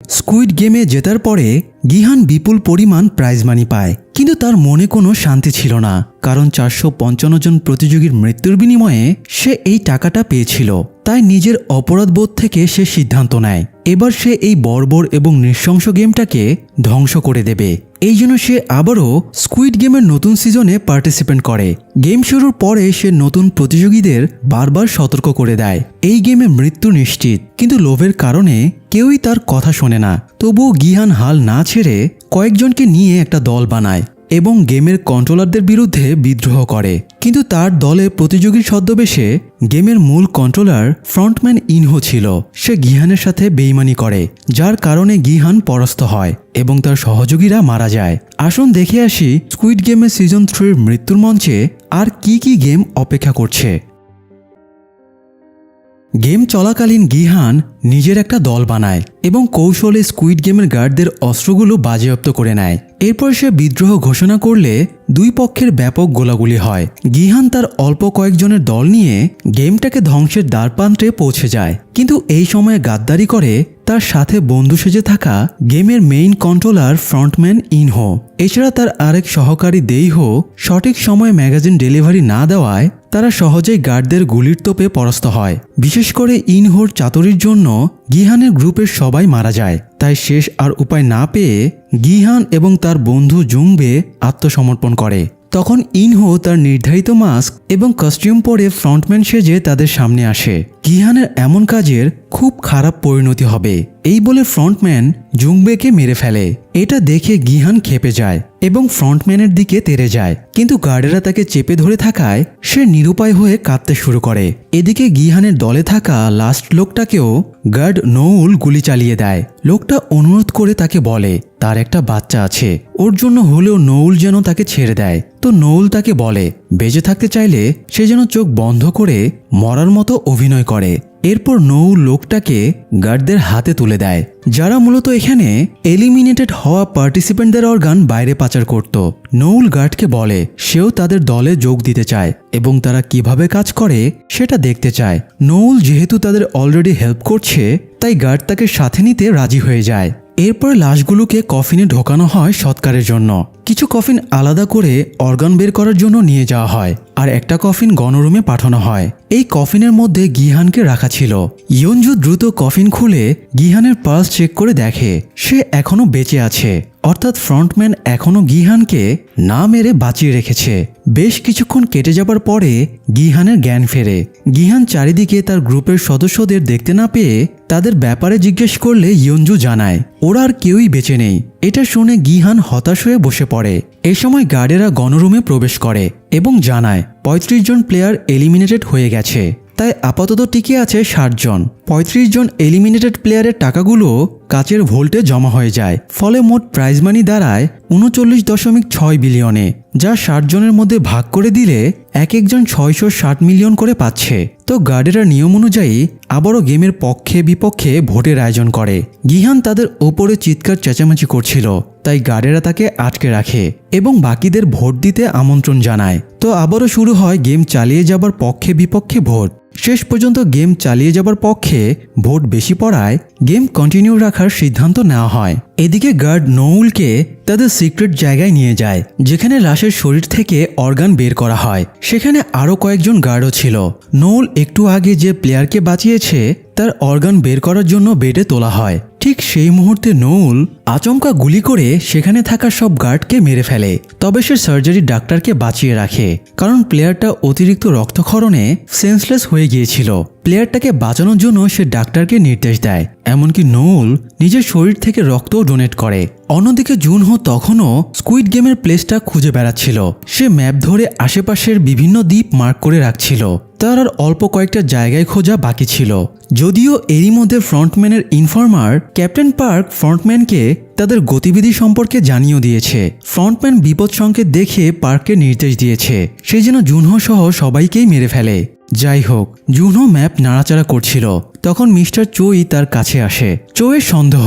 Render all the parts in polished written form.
Squid গেমে জেতার পরে গিহান বিপুল পরিমাণ প্রাইজ মানি পায়, কিন্তু তার মনে কোনো শান্তি ছিল না, কারণ 455 জন প্রতিযোগীর মৃত্যুর বিনিময়ে সে এই টাকাটা পেয়েছিল। তাই নিজের অপরাধবোধ থেকে সে সিদ্ধান্ত নেয় এবার সে এই বর্বর এবং নৃশংস গেমটাকে ধ্বংস করে দেবে। এই জন্য সে আবারও স্কুইড গেমের নতুন সিজনে পার্টিসিপেট করে। গেম শুরুর পরে সে নতুন প্রতিযোগীদের বারবার সতর্ক করে দেয় এই গেমে মৃত্যু নিশ্চিত, কিন্তু লোভের কারণে কেউই তার কথা শোনে না। তবুও গিহান হাল না ছেড়ে কয়েকজনকে নিয়ে একটা দল বানায় এবং গেমের কন্ট্রোলারদের বিরুদ্ধে বিদ্রোহ করে। কিন্তু তার দলে প্রতিযোগীর ছদ্মবেশে গেমের মূল কন্ট্রোলার ফ্রন্টম্যান ইনহো ছিল। সে গিহানের সাথে বেইমানি করে, যার কারণে গিহান পরাস্ত হয় এবং তার সহযোগীরা মারা যায়। আসুন দেখে আসি স্কুইড গেমের সিজন 3 মৃত্যুর মঞ্চে আর কি কি গেম অপেক্ষা করছে। গেম চলাকালীন গিহান নিজের একটা দল বানায় এবং কৌশলে স্কুইড গেমের গার্ডদের অস্ত্রগুলো বাজেয়াপ্ত করে নেয়। এরপর সে বিদ্রোহ ঘোষণা করলে দুই পক্ষের ব্যাপক গোলাগুলি হয়। গিহান তার অল্প কয়েকজনের দল নিয়ে গেমটাকে ধ্বংসের দ্বারপ্রান্তে পৌঁছে যায়, কিন্তু এই সময়ে গাদ্দারি করে তার সাথে বন্ধু সেজে থাকা গেমের মেইন কন্ট্রোলার ফ্রন্টম্যান ইনহো। এছাড়া তার আরেক সহকারী দেইহো সঠিক সময়ে ম্যাগাজিন ডেলিভারি না দেওয়ায় তারা সহজেই গার্ডদের গুলির তোপে পরাস্ত হয়। বিশেষ করে ইনহোর চাতুরির জন্য গিহানের গ্রুপের সবাই মারা যায়। তাই শেষ আর উপায় না পেয়ে গিহান এবং তার বন্ধু জুংবে আত্মসমর্পণ করে। তখন ইনহো তার নির্ধারিত মাস্ক এবং কস্টিউম পরে ফ্রন্টম্যান সেজে তাদের সামনে আসে। গিহানের এমন কাজের খুব খারাপ পরিণতি হবে এই বলে ফ্রন্টম্যান জুংবেকে মেরে ফেলে। এটা দেখে গিহান ক্ষেপে যায় এবং ফ্রন্টম্যানের দিকে তেড়ে যায়, কিন্তু গার্ডেরা তাকে চেপে ধরে থাকায় সে নিরুপায় হয়ে কাঁদতে শুরু করে। এদিকে গিহানের দলে থাকা লাস্ট লোকটাকেও গার্ড নৌল গুলি চালিয়ে দেয়। লোকটা অনুরোধ করে তাকে বলে তার একটা বাচ্চা আছে, ওর জন্য হলেও নৌল যেন তাকে ছেড়ে দেয়। তো নৌল তাকে বলে বেঁচে থাকতে চাইলে সে যেন চোখ বন্ধ করে মরার মতো অভিনয় করে। এরপর নৌল লোকটাকে গার্ডদের হাতে তুলে দেয়, যারা মূলত এখানে এলিমিনেটেড হওয়া পার্টিসিপেন্টদের অর্গান বাইরে পাচার করত। নৌল গার্ডকে বলে সেও তাদের দলে যোগ দিতে চায় এবং তারা কিভাবে কাজ করে সেটা দেখতে চায়। নৌল যেহেতু তাদের অলরেডি হেল্প করছে, তাই গার্ড তাকে সাথে নিতে রাজি হয়ে যায়। এরপর লাশগুলোকে কফিনে ঢোকানো হয় সৎকারের জন্য। কিছু কফিন আলাদা করে অর্গান বের করার জন্য নিয়ে যাওয়া হয়, আর একটা কফিন গণরুমে পাঠানো হয়। এই কফিনের মধ্যে গিহানকে রাখা ছিল। ইয়ঞ্জু দ্রুত কফিন খুলে গিহানের পালস চেক করে দেখে সে এখনো বেঁচে আছে, অর্থাৎ ফ্রন্টম্যান এখনো গিহানকে না মেরে বাঁচিয়ে রেখেছে। বেশ কিছুক্ষণ কেটে যাবার পরে গিহানের জ্ঞান ফেরে। গিহান চারিদিকে তার গ্রুপের সদস্যদের দেখতে না পেয়ে তাদের ব্যাপারে জিজ্ঞেস করলে ইয়ঞ্জু জানায় ওরা আর কেউই বেঁচে নেই। এটা শুনে গিহান হতাশ হয়ে বসে পড়ে। এ সময় গার্ডেরা গণরুমে প্রবেশ করে এবং জানায় 35 জন প্লেয়ার এলিমিনেটেড হয়ে গেছে, তাই আপাতত টিকে আছে 60 জন। 35 জন এলিমিনেটেড প্লেয়ারের টাকাগুলো কাচের ভোল্টে জমা হয়ে যায়। ফলে মোট প্রাইজ মানি দাঁড়ায় 39.6 বিলিয়নে, যা 60 জনের মধ্যে ভাগ করে দিলে এক একজন 660 মিলিয়ন করে পাচ্ছে। তো গার্ডেরা নিয়ম অনুযায়ী আবারও গেমের পক্ষে বিপক্ষে ভোটের আয়োজন করে। গিহান তাদের ওপরে চিৎকার চেঁচামেচি করছিল, তাই গার্ডেরা তাকে আটকে রাখে এবং বাকিদের ভোট দিতে আমন্ত্রণ জানায়। তো আবারও শুরু হয় গেম চালিয়ে যাবার পক্ষে বিপক্ষে ভোট। শেষ পর্যন্ত গেম চালিয়ে যাবার পক্ষে ভোট বেশি পড়ায় গেম কন্টিনিউ রাখার সিদ্ধান্ত নেওয়া হয়। এদিকে গার্ড নৌলকে তাদের সিক্রেট জায়গায় নিয়ে যায়, যেখানে লাশের শরীর থেকে অর্গান বের করা হয়। সেখানে আরও কয়েকজন গার্ডও ছিল। নৌল একটু আগে যে প্লেয়ারকে বাঁচিয়েছে তার অর্গান বের করার জন্য বেডে তোলা হয়। ঠিক সেই মুহূর্তে নৌল আচমকা গুলি করে সেখানে থাকা সব গার্ডকে মেরে ফেলে। তবে সে সার্জারি ডাক্তারকে বাঁচিয়ে রাখে, কারণ প্লেয়ারটা অতিরিক্ত রক্তক্ষরণে সেন্সলেস হয়ে গিয়েছিল। প্লেয়ারটাকে বাঁচানোর জন্য সে ডাক্তারকে নির্দেশ দেয়। এমনকি নৌল নিজের শরীর থেকে রক্তও ডোনেট করে। অন্যদিকে জুনহো তখনও স্কুইড গেমের প্লেসটা খুঁজে বেড়াচ্ছিল। সে ম্যাপ ধরে আশেপাশের বিভিন্ন দ্বীপ মার্ক করে রাখছিল। তার আর অল্প কয়েকটা জায়গায় খোঁজা বাকি ছিল। যদিও এরই মধ্যে ফ্রন্টম্যানের ইনফর্মার ক্যাপ্টেন পার্ক ফ্রন্টম্যানকে তাদের গতিবিধি সম্পর্কে জানিয়ে দিয়েছে। ফ্রন্টম্যান বিপদ সংকেত দেখে পার্ককে নির্দেশ দিয়েছে সে যেন জুনহো সহ সবাইকেই মেরে ফেলে। যাই হোক, জুনহো ম্যাপ নাড়াচাড়া করছিল, তখন মিস্টার চোই তার কাছে আসে। চোয়ের সন্দেহ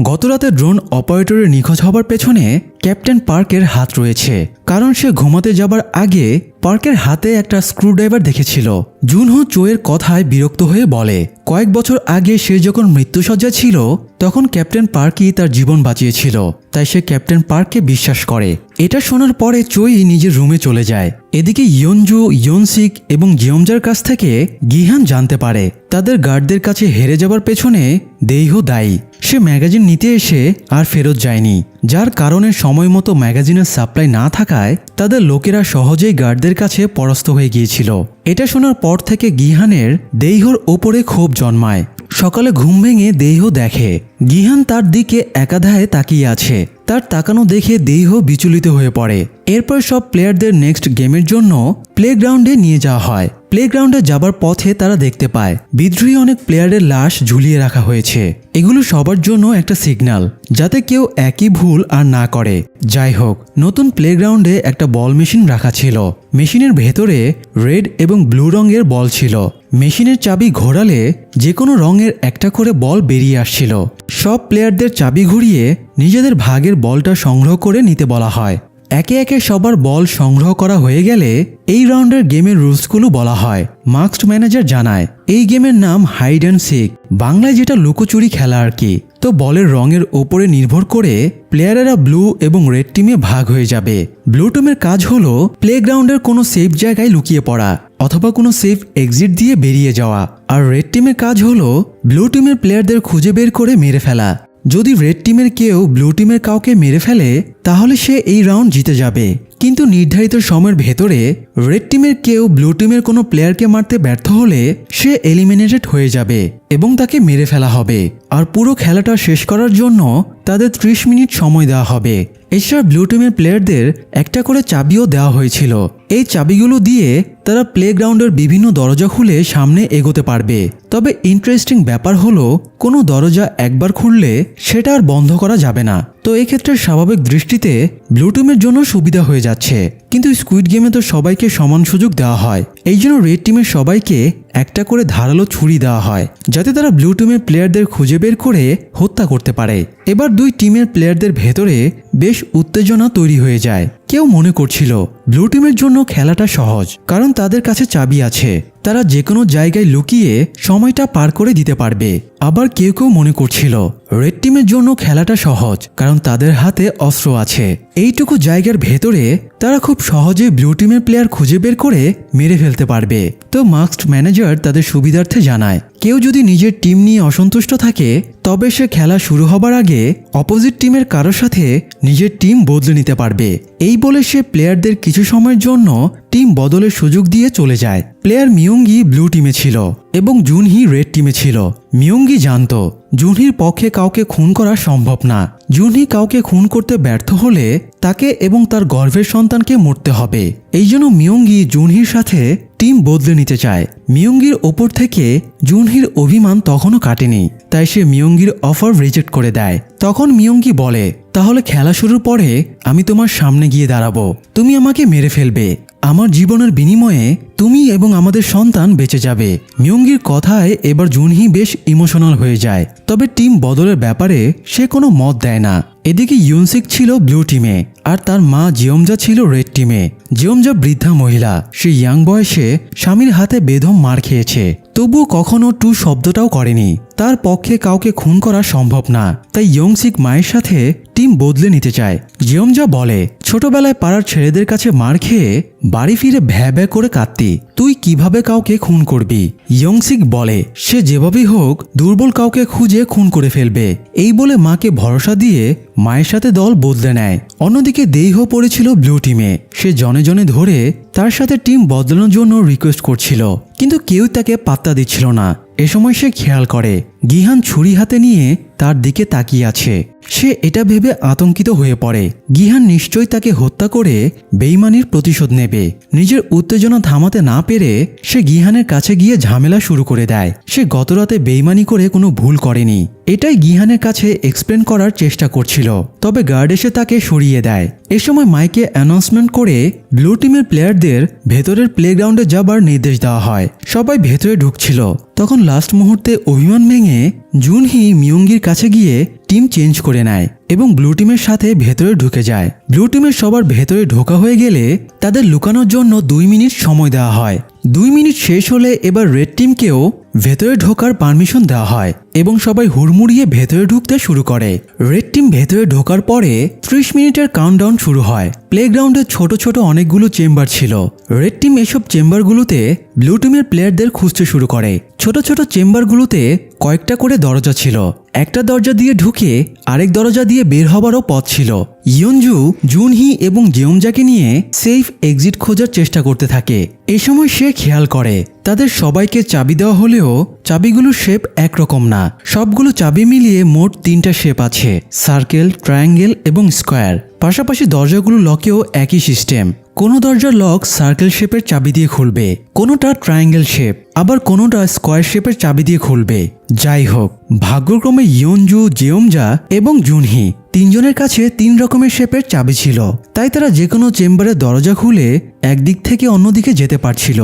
গতরাতে ড্রোন অপারেটরের নিখোঁজ হবার পেছনে ক্যাপ্টেন পার্কের হাত রয়েছে, কারণ সে ঘুমাতে যাবার আগে পার্কের হাতে একটা স্ক্রুড্রাইভার দেখেছিল। জুনহো চোয়ের কথায় বিরক্ত হয়ে বলে, কয়েক বছর আগে সে যখন মৃত্যুশয্যা ছিল তখন ক্যাপ্টেন পার্কই তার জীবন বাঁচিয়েছিল, তাই সে ক্যাপ্টেন পার্ককে বিশ্বাস করে। এটা শোনার পরে চোই নিজের রুমে চলে যায়। এদিকে ইয়নজু, ইয়নসিক এবং জিয়মজার কাছ থেকে গিহান জানতে পারে তাদের গার্ডদের কাছে হেরে যাবার পেছনে দেইহো দায়ী। সে ম্যাগাজিন নিতে এসে আর ফেরত যায়নি, যার কারণে সময় মতো ম্যাগাজিনের সাপ্লাই না থাকায় তাদের লোকেরা সহজেই গার্ডদের কাছে পরাস্ত হয়ে গিয়েছিল। এটা শোনার পর থেকে গিহানের দেইহোর ওপরে ক্ষোভ জন্মায়। সকালে ঘুম ভেঙে দেইহো দেখে গিহান তার দিকে একাধারে তাকিয়ে আছে। তার তাকানো দেখে দেইহো বিচলিত হয়ে পড়ে। এরপর সব প্লেয়ারদের নেক্সট গেমের জন্য প্লেগ্রাউন্ডে নিয়ে যাওয়া হয়। প্লেগ্রাউন্ডে যাবার পথে তারা দেখতে পায় বিদ্রোহী অনেক প্লেয়ারের লাশ ঝুলিয়ে রাখা হয়েছে। এগুলো সবার জন্য একটা সিগন্যাল, যাতে কেউ একই ভুল আর না করে। যাই হোক, নতুন প্লেগ্রাউন্ডে একটা বল মেশিন রাখা ছিল। মেশিনের ভেতরে রেড এবং ব্লু রঙের বল ছিল। মেশিনের চাবি ঘোরালে যে কোনো রঙের একটা করে বল বেরিয়ে আসছিল। সব প্লেয়ারদের চাবি ঘুরিয়ে নিজেদের ভাগের বলটা সংগ্রহ করে নিতে বলা হয়। একে একে সবার বল সংগ্রহ করা হয়ে গেলে এই রাউন্ডের গেমের রুলসগুলো বলা হয়। মাস্কড ম্যানেজার জানায় এই গেমের নাম হাইড অ্যান্ড সিক, বাংলায় যেটা লুকোচুরি খেলা আর কি। তো বলের রঙের ওপরে নির্ভর করে প্লেয়ারেরা ব্লু এবং রেড টিমে ভাগ হয়ে যাবে। ব্লু টিমের কাজ হলো প্লেগ্রাউন্ডের কোনো সেফ জায়গায় লুকিয়ে পড়া অথবা কোনো সেফ এক্সিট দিয়ে বেরিয়ে যাওয়া, আর রেড টিমের কাজ হলো ব্লু টিমের প্লেয়ারদের খুঁজে বের করে মেরে ফেলা। যদি রেড টিমের কেউ ব্লু টিমের কাউকে মেরে ফেলে তাহলে সে এই রাউন্ড জিতে যাবে, কিন্তু নির্ধারিত সময়ের ভেতরে রেড টিমের কেউ ব্লু টিমের কোনো প্লেয়ারকে মারতে ব্যর্থ হলে সে এলিমিনেটেড হয়ে যাবে এবং তাকে মেরে ফেলা হবে। আর পুরো খেলাটা শেষ করার জন্য তাদের 30 মিনিট সময় দেওয়া হবে। এছাড়া ব্লু টিমের প্লেয়ারদের একটা করে চাবিও দেওয়া হয়েছিল। এই চাবিগুলো দিয়ে তারা প্লেগ্রাউন্ডের বিভিন্ন দরজা খুলে সামনে এগোতে পারবে। তবে ইন্টারেস্টিং ব্যাপার হলো কোনো দরজা একবার খুললে সেটা আর বন্ধ করা যাবে না। তো এক্ষেত্রে স্বাভাবিক দৃষ্টিতে ব্লু টিমের জন্য সুবিধা হয়ে যাচ্ছে, কিন্তু স্কুইড গেমে তো সবাইকে সমান সুযোগ দেওয়া হয়। এই জন্য রেড টিমের সবাইকে একটা করে ধারালো ছুরি দেওয়া হয়, যাতে তারা ব্লু টিমের প্লেয়ারদের খুঁজে বের করে হত্যা করতে পারে। এবার দুই টিমের প্লেয়ারদের ভেতরে বেশ উত্তেজনা তৈরি হয়ে যায়। কেউ মনে করছিল ব্লু টিমের জন্য খেলাটা সহজ, কারণ তাদের কাছে চাবি আছে, তারা যে কোনো জায়গায় লুকিয়ে সময়টা পার করে দিতে পারবে। আবার কেউ কেউ মনে করছিল রেড টিমের জন্য খেলাটা সহজ, কারণ তাদের হাতে অস্ত্র আছে। এইটুকু জায়গার ভেতরে তারা খুব সহজে ব্লু টিমের প্লেয়ার খুঁজে বের করে মেরে ফেলতে পারবে। তো মাস্কড ম্যানেজার তাদের সুবিধার্থে জানায় কেউ যদি নিজের টিম নিয়ে অসন্তুষ্ট থাকে তবে সে খেলা শুরু হবার আগে অপোজিট টিমের কারোর সাথে নিজের টিম বদলে নিতে পারবে। এই বলে সে প্লেয়ারদের কিছু সময়ের জন্য টিম বদলের সুযোগ দিয়ে চলে যায়। প্লেয়ার মিয়ঙ্গি ব্লু টিমে ছিল এবং জুনহি রেড টিমে ছিল। মিয়ঙ্গি জানত জুনহির পক্ষে কাউকে খুন করা সম্ভব না। জুনহি কাউকে খুন করতে ব্যর্থ হলে তাকে এবং তার গর্ভের সন্তানকে মরতে হবে। এই জন্য মিয়ঙ্গি জুনহির সাথে টিম বদলে নিতে চায়। মিয়ঙ্গির ওপর থেকে জুনহির অভিমান তখনও কাটেনি, তাই সে মিয়ঙ্গির অফার রিজেক্ট করে দেয়। তখন মিয়ঙ্গি বলে, তাহলে খেলা শুরুর পরে আমি তোমার সামনে গিয়ে দাঁড়াবো, তুমি আমাকে মেরে ফেলবে, আমার জীবনের বিনিময়ে তুমি এবং আমাদের সন্তান বেঁচে যাবে। মিয়ঙ্গির কথায় এবার জুনহি বেশ ইমোশনাল হয়ে যায়, তবে টিম বদলের ব্যাপারে সে কোনো মত দেয় না। এদিকে ইয়নসিক ছিল ব্লু টিমে আর তার মা জিয়মজা ছিল রেড টিমে। জিয়মজা বৃদ্ধা মহিলা, সে ইয়াং বয়সে স্বামীর হাতে বেদম মার খেয়েছে, তবুও কখনো টু শব্দটাও করেনি। তার পক্ষে কাউকে খুন করা সম্ভব না, তাই ইয়ংসিক মায়ের সাথে টিম বদলে নিতে চায়। জিয়মজা বলে, ছোটবেলায় পাড়ার ছেলেদের কাছে মার খেয়ে বাড়ি ফিরে ভ্যা ভ্যা করে কাঁদতি, তুই কিভাবে কাউকে খুন করবি? ইয়ংসিক বলে সে যেভাবেই হোক দুর্বল কাউকে খুঁজে খুন করে ফেলবে। এই বলে মাকে ভরসা দিয়ে মায়ের সাথে দল বদলে নেয়। অন্যদিকে দেইহো পড়েছিল ব্লু টিমে। সে জনে জনে ধরে তার সাথে টিম বদলানোর জন্য রিকোয়েস্ট করছিল, কিন্তু কেউ তাকে পাত্তা দিচ্ছিল না। এ সময় সে খেয়াল করে গিহান ছুরি হাতে নিয়ে তার দিকে তাকিয়ে আছে। সে এটা ভেবে আতঙ্কিত হয়ে পড়ে, গিহান নিশ্চয়ই তাকে হত্যা করে বেইমানির প্রতিশোধ নেবে। নিজের উত্তেজনা থামাতে না পেরে সে গিহানের কাছে গিয়ে ঝামেলা শুরু করে দেয়। সে গতরাতে বেইমানি করে কোনো ভুল করেনি, এটাই গিহানের কাছে এক্সপ্লেন করার চেষ্টা করছিল, তবে গার্ড এসে তাকে সরিয়ে দেয়। এ সময় মাইকে অ্যানাউন্সমেন্ট করে ব্লু টিমের প্লেয়ারদের ভেতরের প্লেগ্রাউন্ডে যাবার নির্দেশ দেওয়া হয়। সবাই ভেতরে ঢুকছিল, তখন লাস্ট মুহূর্তে অভিমান ভেঙে জুনহি মিয়ঙ্গির কাছে গিয়ে টিম চেঞ্জ করে নেয় এবং ব্লু টিমের সাথে ভেতরে ঢুকে যায়। ব্লু টিমের সবার ভেতরে ঢোকা হয়ে গেলে তাদের লুকানোর জন্য 2 মিনিট সময় দেওয়া হয়। 2 মিনিট শেষ হলে এবার রেড টিমকেও ভেতরে ঢোকার পারমিশন দেওয়া হয় এবং সবাই হুড়মুড়িয়ে ভেতরে ঢুকতে শুরু করে। রেড টিম ভেতরে ঢোকার পরে 30 মিনিটের কাউন্টডাউন শুরু হয়। প্লেগ্রাউন্ডে ছোট ছোট অনেকগুলো চেম্বার ছিল। রেড টিম এসব চেম্বারগুলোতে ব্লু টিমের প্লেয়ারদের খুঁজতে শুরু করে। ছোট ছোট চেম্বারগুলোতে কয়েকটা করে দরজা ছিল। একটা দরজা দিয়ে ঢুকে আরেক দরজা দিয়ে বের হবারও পথ ছিল। ইয়নজু, জুনহি এবং জেওমজাকে নিয়ে সেফ এক্সিট খোঁজার চেষ্টা করতে থাকে। এ সময় সে খেয়াল করে তাদের সবাইকে চাবি দেওয়া হলেও চাবিগুলোর শেপ একরকম না। সবগুলো চাবি মিলিয়ে মোট 3টা শেপ আছে, সার্কেল, ট্রায়াঙ্গেল এবং স্কোয়ার। পাশাপাশি দরজাগুলো লকেও একই সিস্টেম। কোনো দরজার লক সার্কেল শেপের চাবি দিয়ে খুলবে, কোনোটা ট্রায়াঙ্গেল শেপ, আবার কোনোটা স্কোয়ার শেপের চাবি দিয়ে খুলবে। যাই হোক, ভাগ্যক্রমে ইয়নজু, জেওমজা এবং জুনহি 3 জনের কাছে 3 রকমের শেপের চাবি ছিল, তাই তারা যে কোনো চেম্বারের দরজা খুলে একদিক থেকে অন্যদিকে যেতে পারছিল।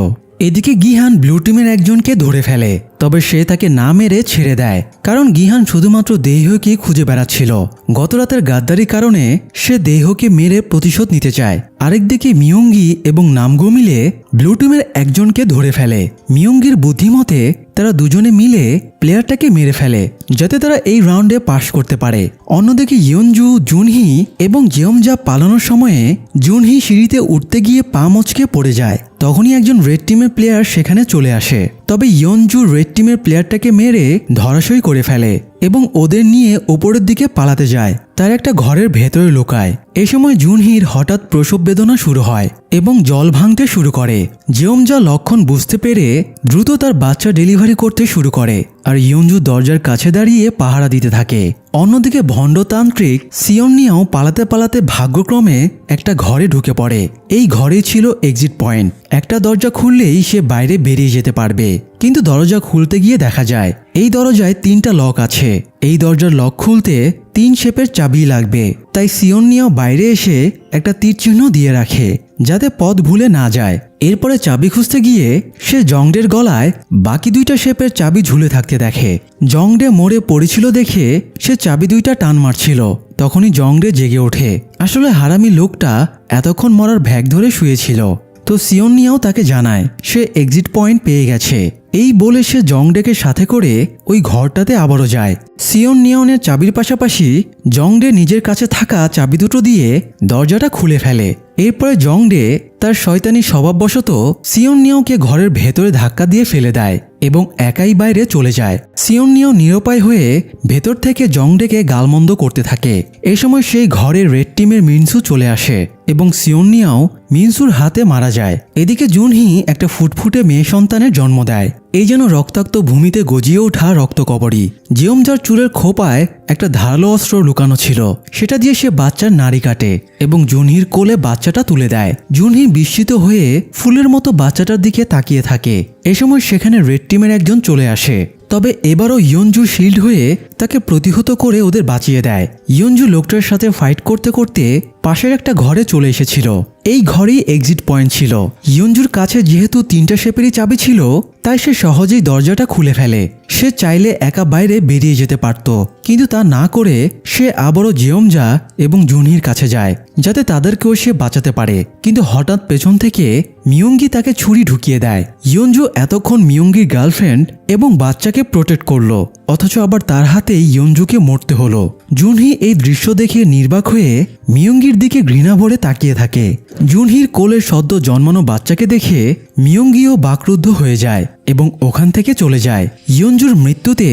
এদিকে গিহান ব্লু টিমের একজনকে ধরে ফেলে, তবে সে তাকে না মেরে ছেড়ে দেয়, কারণ গিহান শুধুমাত্র দেহকে খুঁজে বেড়াচ্ছিল। গত রাতের গাদ্দারির কারণে সে দেহকে মেরে প্রতিশোধ নিতে চায়। আরেকদিকে মিয়ঙ্গি এবং নামগো মিলে ব্লু টিমের একজনকে ধরে ফেলে। মিয়ঙ্গির বুদ্ধিমতে তারা দুজনে মিলে প্লেয়ারটাকে মেরে ফেলে যাতে তারা এই রাউন্ডে পাস করতে পারে। অন্যদিকে ইয়নজু, জুনহি এবং জেওমজা পালানোর সময়ে জুনহি সিঁড়িতে উঠতে গিয়ে পা মচকে পড়ে যায়। তখনই একজন রেড টিমের প্লেয়ার সেখানে চলে আসে, তবে ইয়নজু রেড টিমের প্লেয়ারটাকে মেরে ধরাশয়ী করে ফেলে এবং ওদের নিয়ে ওপরের দিকে পালাতে যায়। তার একটা ঘরের ভেতরে লুকায়। এ সময় জুনহির হঠাৎ প্রসব বেদনা শুরু হয় এবং জল ভাঙতে শুরু করে। জেওমজা লক্ষণ বুঝতে পেরে দ্রুত তার বাচ্চা ডেলিভারি করতে শুরু করে, আর ইয়নজু দরজার কাছে দাঁড়িয়ে পাহারা দিতে থাকে। অন্যদিকে ভণ্ডতান্ত্রিক সিওনিয়াও পালাতে পালাতে ভাগ্যক্রমে একটা ঘরে ঢুকে পড়ে। এই ঘরেই ছিল এক্সিট পয়েন্ট। একটা দরজা খুললেই সে বাইরে বেরিয়ে যেতে পারবে, কিন্তু দরজা খুলতে গিয়ে দেখা যায় এই দরজায় 3টা লক আছে। এই দরজার লক খুলতে 3 শেপের চাবি লাগবে, তাই সিওনিয়াও বাইরে এসে একটা তীর চিহ্ন দিয়ে রাখে যাতে পথ ভুলে না যায়। এরপরে চাবি খুঁজতে গিয়ে সে জংডের গলায় বাকি 2টা শেপের চাবি ঝুলে থাকতে দেখে। জংডে মরে পড়েছিল দেখে সে চাবি 2টা টান মারছিল। তখনই জংডে জেগে ওঠে। আসলে হারামি লোকটা এতক্ষণ মরার ভ্যাগ ধরে শুয়েছিল। তো সিওনিয়াও তাকে জানায় সে এক্সিট পয়েন্ট পেয়ে গেছে। এই বলে সে জংডেকে সাথে করে ওই ঘরটাতে আবারও যায়। সিওনিয়ানের চাবির পাশাপাশি জংডে নিজের কাছে থাকা চাবি দুটো দিয়ে দরজাটা খুলে ফেলে। এরপরে জংডে তার শয়তানি স্বভাববশত সিওনিয়াওকে ঘরের ভেতরে ধাক্কা দিয়ে ফেলে দেয় এবং একাই বাইরে চলে যায়। সিওনিয়াও নিরুপায় হয়ে ভেতর থেকে জংডেকে গালমন্দ করতে থাকে। এই সময় সেই ঘরে রেড টিমের মিনসু চলে আসে এবং সিওনিয়াও মিনসুর হাতে মারা যায়। এদিকে জুনহি একটা ফুটফুটে মেয়ে সন্তানের জন্ম দেয়। এই যেন রক্তাক্ত ভূমিতে গজিয়ে ওঠা রক্তকবরী। জিওমজার চুলের খোপায় একটা ধারালো অস্ত্র লুকানো ছিল, সেটা দিয়ে সে বাচ্চার নাড়ি কাটে এবং জুনহির কোলে বাচ্চাটা তুলে দেয়। জুনহি বিস্মিত হয়ে ফুলের মতো বাচ্চাটার দিকে তাকিয়ে থাকে। এ সময় সেখানে রেড টিমের একজন চলে আসে, তবে এবারও ইয়নজু শিল্ড হয়ে তাকে প্রতিহত করে ওদের বাঁচিয়ে দেয়। ইয়নজু লোকটার সাথে ফাইট করতে করতে পাশের একটা ঘরে চলে এসেছিল। এই ঘরেই এক্সিট পয়েন্ট ছিল। ইয়নজুর কাছে যেহেতু 3টা শেপেরই চাবি ছিল, তাই সে সহজেই দরজাটা খুলে ফেলে। সে চাইলে একা বাইরে বেরিয়ে যেতে পারত, কিন্তু তা না করে সে আবারও জেওমজা এবং জুনহির কাছে যায় যাতে তাদেরকেও সে বাঁচাতে পারে। কিন্তু হঠাৎ পেছন থেকে মিয়ঙ্গি তাকে ছুরি ঢুকিয়ে দেয়। ইয়নজু এতক্ষণ মিয়ঙ্গির গার্লফ্রেন্ড এবং বাচ্চাকে প্রোটেক্ট করলো, অথচ আবার তার হাতেই ইয়নজুকে মরতে হলো। জুনহি এই দৃশ্য দেখে নির্বাক হয়ে মিয়ঙ্গির দিকে ঘৃণা ভরে তাকিয়ে থাকে। জুনহির কোলের সদ্য জন্মানো বাচ্চাকে দেখে মিয়ঙ্গিও বাকরুদ্ধ হয়ে যায় এবং ওখান থেকে চলে যায়। ইয়নজুর মৃত্যুতে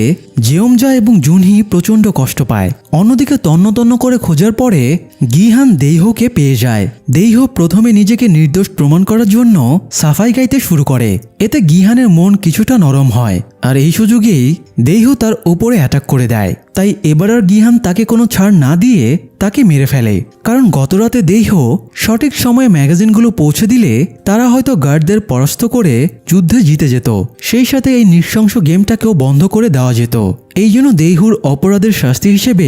জেওমজা এবং জুনহি প্রচণ্ড কষ্ট পায়। অন্যদিকে তন্ন তন্ন করে খোঁজার পরে গিহান দেইহোকে পেয়ে যায়। দেইহো প্রথমে নিজেকে নির্দোষ প্রমাণ করার জন্য সাফাই গাইতে শুরু করে। এতে গিহানের মন কিছুটা নরম হয়, আর এই সুযোগেই দেইহো তার উপরে অ্যাটাক করে দেয়। তাই এবার আর গিহান তাকে কোনো ছাড় না দিয়ে তাকে মেরে ফেলে, কারণ গতরাতে দেইহো সঠিক সময়ে ম্যাগাজিনগুলো পৌঁছে দিলে তারা হয়তো গার্ডদের পরাস্ত করে যুদ্ধে জিতে যেত। সেই সাথে এই নৃশংস গেমটাকেও বন্ধ করে দেওয়া যেত। এই জন্য দেইহুর অপরাধের শাস্তি হিসেবে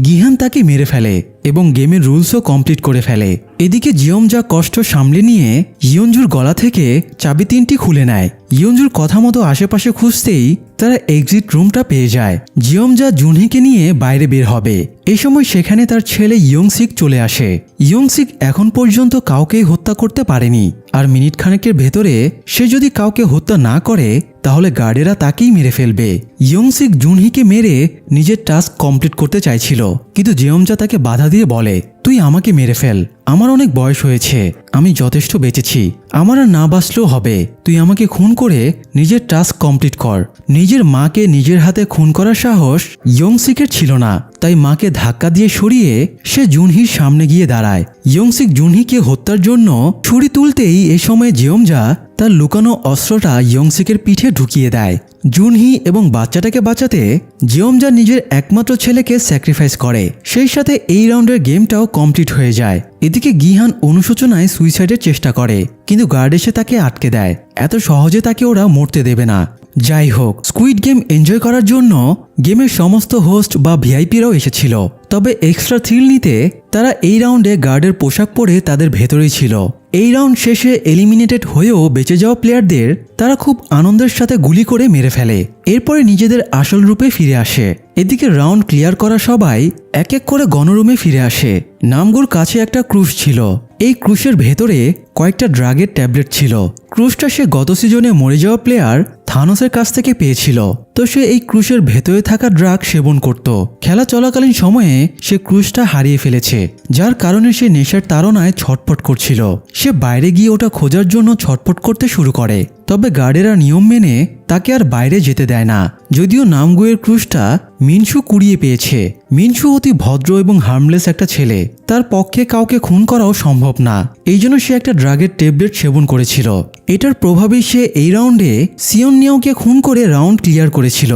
গিহান তাকে মেরে ফেলে এবং গেমের রুলসও কমপ্লিট করে ফেলে। এদিকে জিয়ম যা কষ্ট সামলে নিয়ে ইয়ঞ্জুর গলা থেকে চাবি 3টি খুলে নেয়। ইয়ঞ্জুর কথা মতো আশেপাশে খুঁজতেই তারা এক্সিট রুমটা পেয়ে যায়। জিয়ম যা জুনহিকে নিয়ে বাইরে বের হবে। এই সময় সেখানে তার ছেলে ইয়ংসিক চলে আসে। ইয়ংসিক এখন পর্যন্ত কাউকেই হত্যা করতে পারেনি, আর মিনিট খানেকের ভেতরে সে যদি কাউকে হত্যা না করে তাহলে গার্ডেরা তাকেই মেরে ফেলবে। ইয়ংসিক জুনহিকে মেরে নিজের টাস্ক কমপ্লিট করতে চাইছিল, কিন্তু জিয়মজা তাকে বাধা দিয়ে বলে, তুই আমাকে মেরে ফেল, আমার অনেক বয়স হয়েছে, আমি যথেষ্ট বেঁচেছি, আমার আর না বাঁচলেও হবে, তুই আমাকে খুন করে নিজের টাস্ক কমপ্লিট কর। নিজের মাকে নিজের হাতে খুন করার সাহস ইয়ংসিকের ছিল না, তাই মাকে ধাক্কা দিয়ে সরিয়ে সে জুনহির সামনে গিয়ে দাঁড়ায়। ইয়ংসিক জুনহিকে হত্যার জন্য ছুরি তুলতেই এ সময় জিয়মজা তার লুকানো অস্ত্রটা ইয়ংসিকের পিঠে ঢুকিয়ে দেয়। জুনহি এবং বাচ্চাটাকে বাঁচাতে জিয়মজা নিজের একমাত্র ছেলেকে স্যাক্রিফাইস করে। সেই সাথে এই রাউন্ডের গেমটাও কমপ্লিট হয়ে যায়। এদিকে গিহান অনুশোচনায় সুইসাইডের চেষ্টা করে, কিন্তু গার্ড এসে তাকে আটকে দেয়। এত সহজে তাকে ওরা মরতে দেবে না। যাই হোক, স্কুইড গেম এনজয় করার জন্য গেমের সমস্ত হোস্ট বা ভিআইপিরাও এসেছিল। তবে এক্সট্রা থ্রিল নিতে তারা এই রাউন্ডে গার্ডের পোশাক পরে তাদের ভেতরেই ছিল। এই রাউন্ড শেষে এলিমিনেটেড হয়েও বেঁচে যাওয়া প্লেয়ারদের তারা খুব আনন্দের সাথে গুলি করে মেরে ফেলে। এরপরে নিজেদের আসল রূপে ফিরে আসে। এদিকে রাউন্ড ক্লিয়ার করা সবাই এক এক করে গণরুমে ফিরে আসে। নামগুর কাছে একটা ক্রুশ ছিল। এই ক্রুশের ভেতরে কয়েকটা ড্রাগের ট্যাবলেট ছিল। ক্রুশটা সে গত সিজনে মরে যাওয়া প্লেয়ার থানোসের কাছ থেকে পেয়েছিল, তো সে এই ক্রুশের ভেতরে থাকা ড্রাগ সেবন করত। খেলা চলাকালীন সময়ে সে ক্রুশটা হারিয়ে ফেলেছে, যার কারণে সে নেশার তাড়নায় ছটফট করছিল। সে বাইরে গিয়ে ওটা খোঁজার জন্য ছটফট করতে শুরু করে, তবে গার্ডেরা নিয়ম মেনে তাকে আর বাইরে যেতে দেয় না। যদিও নামগুয়ের ক্রুশটা মিনসু কুড়িয়ে পেয়েছে। মিনসু অতি ভদ্র এবং হার্মলেস একটা ছেলে, তার পক্ষে কাউকে খুন করাও সম্ভব না। এই জন্য সে একটা ড্রাগের ট্যাবলেট সেবন করেছিল। এটার প্রভাবেই সে এই রাউন্ডে সিয়ন নিয়াওকে খুন করে রাউন্ড ক্লিয়ার করেছিল।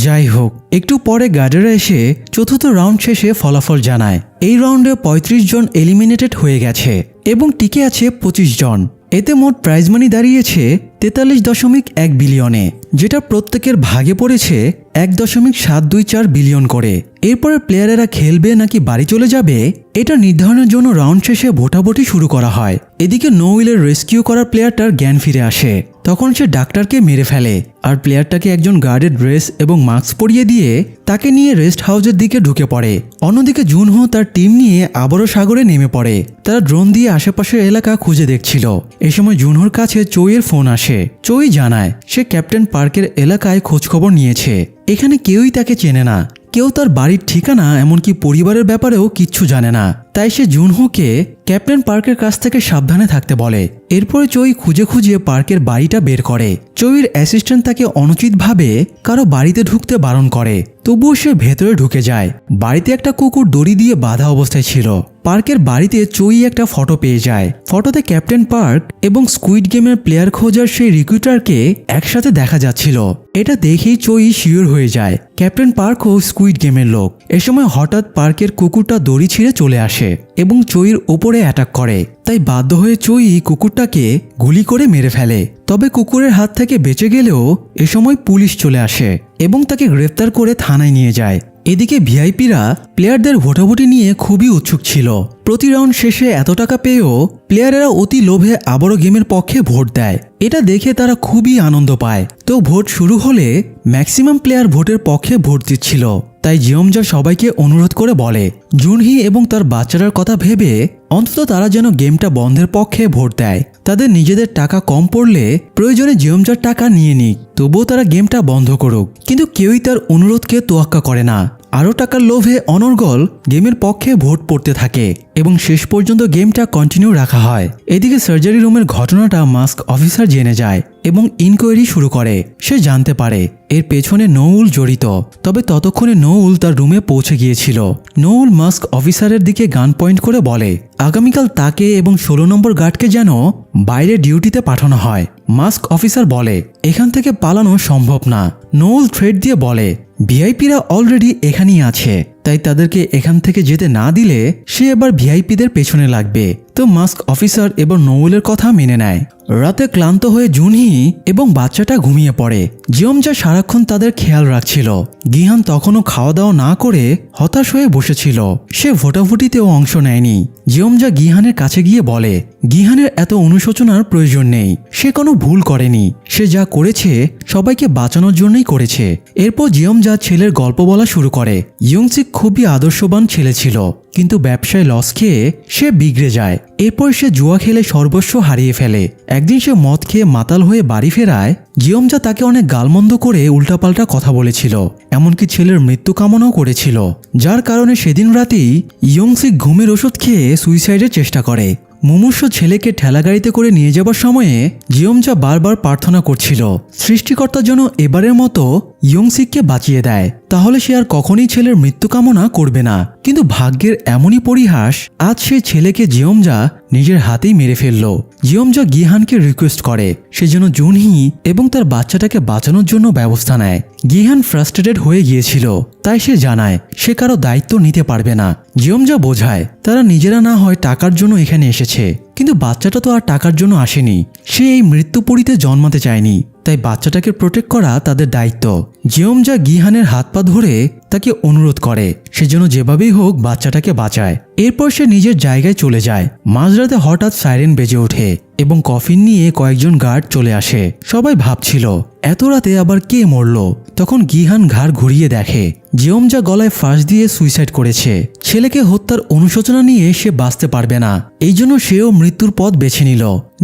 যাই হোক, একটু পরে গার্ডেরা এসে চতুর্থ রাউন্ড শেষে ফলাফল জানায়। এই রাউন্ডে 35 জন এলিমিনেটেড হয়ে গেছে এবং টিকে আছে 25 জন। এতে মোট প্রাইজ মানি দাঁড়িয়েছে 43.1 বিলিয়নে, যেটা প্রত্যেকের ভাগে পড়েছে 1.724 বিলিয়ন করে। এরপরে প্লেয়ারেরা খেলবে নাকি বাড়ি চলে যাবে এটা নির্ধারণের জন্য রাউন্ড শেষে ভোটাভুটি শুরু করা হয়। এদিকে নোউইলের রেস্কিউ করা প্লেয়ারটার জ্ঞান ফিরে আসে। তখন সে ডাক্তারকে মেরে ফেলে, আর প্লেয়ারটাকে একজন গার্ডের ড্রেস এবং মাস্ক পরিয়ে দিয়ে তাকে নিয়ে রেস্ট হাউসের দিকে ঢুকে পড়ে। অন্যদিকে জুনহো তার টিম নিয়ে আবারও সাগরে নেমে পড়ে। তারা ড্রোন দিয়ে আশেপাশের এলাকা খুঁজে দেখছিল। এ সময় জুনহোর কাছে চোইয়ের ফোন আসে। চোই জানায় সে ক্যাপ্টেন পার্কের এলাকায় খোঁজখবর নিয়েছে। এখানে কেউই তাকে চেনে না, কেউ তার বাড়ির ঠিকানা এমনকি পরিবারের ব্যাপারেও কিচ্ছু জানে না। তাই সে জুনহোকে ক্যাপ্টেন পার্কের কাছ থেকে সাবধানে থাকতে বলে। এরপরে চোই খুঁজে খুঁজে পার্কের বাড়িটা বের করে। চোইয়ের অ্যাসিস্ট্যান্ট তাকে অনুচিতভাবে কারো বাড়িতে ঢুকতে বারণ করে, তবুও সে ভেতরে ঢুকে যায়। বাড়িতে একটা কুকুর দড়ি দিয়ে বাঁধা অবস্থায় ছিল। পার্কের বাড়িতে চোই একটা ফটো পেয়ে যায়। ফটোতে ক্যাপ্টেন পার্ক এবং স্কুইড গেমের প্লেয়ার খোঁজার সেই রিক্রুটারকে একসাথে দেখা যাচ্ছিল। এটা দেখেই চোই শিওর হয়ে যায় ক্যাপ্টেন পার্ক ও স্কুইড গেমের লোক। এ সময় হঠাৎ পার্কের কুকুরটা দড়ি ছিঁড়ে চলে আসে এবং চোইয়ের ওপরে অ্যাটাক করে। তাই বাধ্য হয়ে চোই কুকুরটাকে গুলি করে মেরে ফেলে। তবে কুকুরের হাত থেকে বেঁচে গেলেও এ সময় পুলিশ চলে আসে এবং তাকে গ্রেফতার করে থানায় নিয়ে যায়। এদিকে ভিআইপিরা প্লেয়ারদের ভোটাভুটি নিয়ে খুবই উৎসুক ছিল। প্রতি রাউন্ড শেষে এত টাকা পেয়েও প্লেয়ারেরা অতি লোভে আবারও গেমের পক্ষে ভোট দেয়। এটা দেখে তারা খুবই আনন্দ পায়। তো ভোট শুরু হলে ম্যাক্সিমাম প্লেয়ার ভোটের পক্ষে ভোট দিচ্ছিল। তাই জিয়মজা সবাইকে অনুরোধ করে বলে জুনহি এবং তার বাচ্চারার কথা ভেবে অন্তত তারা যেন গেমটা বন্ধের পক্ষে ভোট দেয়। তাদের নিজেদের টাকা কম পড়লে প্রয়োজনে জিয়মজার টাকা নিয়ে নিক, তবুও তারা গেমটা বন্ধ করুক। কিন্তু কেউই তার অনুরোধকে তোয়াক্কা করে না। আরও টাকার লোভে অনর্গল গেমের পক্ষে ভোট পড়তে থাকে এবং শেষ পর্যন্ত গেমটা কন্টিনিউ রাখা হয়। এদিকে সার্জারি রুমের ঘটনাটা মাস্ক অফিসার জেনে যায় এবং ইনকোয়ারি শুরু করে। সে জানতে পারে এর পেছনে নোউল জড়িত। তবে ততক্ষণে নোউল তার রুমে পৌঁছে গিয়েছিল। নোউল মাস্ক অফিসারের দিকে গান পয়েন্ট করে বলে আগামীকাল তাকে এবং 16 নম্বর গার্ডকে যেন বাইরে ডিউটিতে পাঠানো হয়। মাস্ক অফিসার বলে এখান থেকে পালানো সম্ভব না। নোউল থ্রেট দিয়ে বলে ভিআইপিরা অলরেডি এখানেই আছে, তাই তাদেরকে এখান থেকে যেতে না দিলে সে এবার ভিআইপিদের পেছনে লাগবে। তো মাস্ক অফিসার এবং নোয়েলের কথা মেনে নেয়। রাতে ক্লান্ত হয়ে জুনহি এবং বাচ্চাটা ঘুমিয়ে পড়ে। জিয়মজা সারাক্ষণ তাদের খেয়াল রাখছিল। গিহান তখনও খাওয়া দাওয়া না করে হতাশ হয়ে বসেছিল। সে ভোটাভুটিতেও অংশ নেয়নি। জিয়মজা গিহানের কাছে গিয়ে বলে গিহানের এত অনুশোচনার প্রয়োজন নেই। সে কোনো ভুল করেনি। সে যা করেছে সবাইকে বাঁচানোর জন্যই করেছে। এরপর জিয়মজা ছেলের গল্প বলা শুরু করে। ইয়ংসিক খুবই আদর্শবান ছেলে ছিল, কিন্তু ব্যবসায় লস খেয়ে সে বিগড়ে যায়। এরপর সে জুয়া খেলে সর্বস্ব হারিয়ে ফেলে। একদিন সে মদ খেয়ে মাতাল হয়ে বাড়ি ফেরায়। জিয়মজা তাকে অনেক গালমন্দ করে উল্টাপাল্টা কথা বলেছিল, এমনকি ছেলের মৃত্যু কামনাও করেছিল, যার কারণে সেদিন রাতেই ইয়ংসিক ঘুমের ওষুধ খেয়ে সুইসাইডের চেষ্টা করে। মুমূর্ষু ছেলেকে ঠেলাগাড়িতে করে নিয়ে যাবার সময়ে জিয়মজা বারবার প্রার্থনা করছিল সৃষ্টিকর্তা যেন এবারের মতো ইয়ংসিককে বাঁচিয়ে দেয়, তাহলে সে আর কখনই ছেলের মৃত্যু কামনা করবে না। কিন্তু ভাগ্যের এমনই পরিহাস, আজ সেই ছেলেকে জিয়মজা নিজের হাতেই মেরে ফেলল। জিয়মজা গিহানকে রিকোয়েস্ট করে সে যেন জুনহি এবং তার বাচ্চাটাকে বাঁচানোর জন্য ব্যবস্থা নেয়। গিহান ফ্রাস্ট্রেটেড হয়ে গিয়েছিল, তাই সে জানায় সে কারো দায়িত্ব নিতে পারবে না। জিয়মজা বোঝায় তারা নিজেরা না হয় টাকার জন্য এখানে এসেছে, কিন্তু বাচ্চাটা তো আর টাকার জন্য আসেনি। সে এই মৃত্যুপুরীতে জন্মাতে চায়নি, তাই বাচ্চাটাকে প্রোটেক্ট করা তাদের দায়িত্ব। জিয়মজা গিহানের হাত পা ধরে তাকে অনুরোধ করে সে যেন যেভাবেই হোক বাচ্চাটাকে বাঁচায়। এরপর সে নিজের জায়গায় চলে যায়। মাঝরাতে হঠাৎ সাইরেন বেজে ওঠে এবং কফিন নিয়ে কয়েকজন গার্ড চলে আসে। সবাই ভাবছিল এত রাতে আবার কে মরল। তখন গিহান ঘাড় ঘুরিয়ে দেখে জিয়মজা গলায় ফাঁস দিয়ে সুইসাইড করেছে। ছেলেকে হত্যার অনুশোচনা নিয়ে সে বাঁচতে পারবে না, এই জন্য সেও মৃত্যুর পথ বেছে নিল।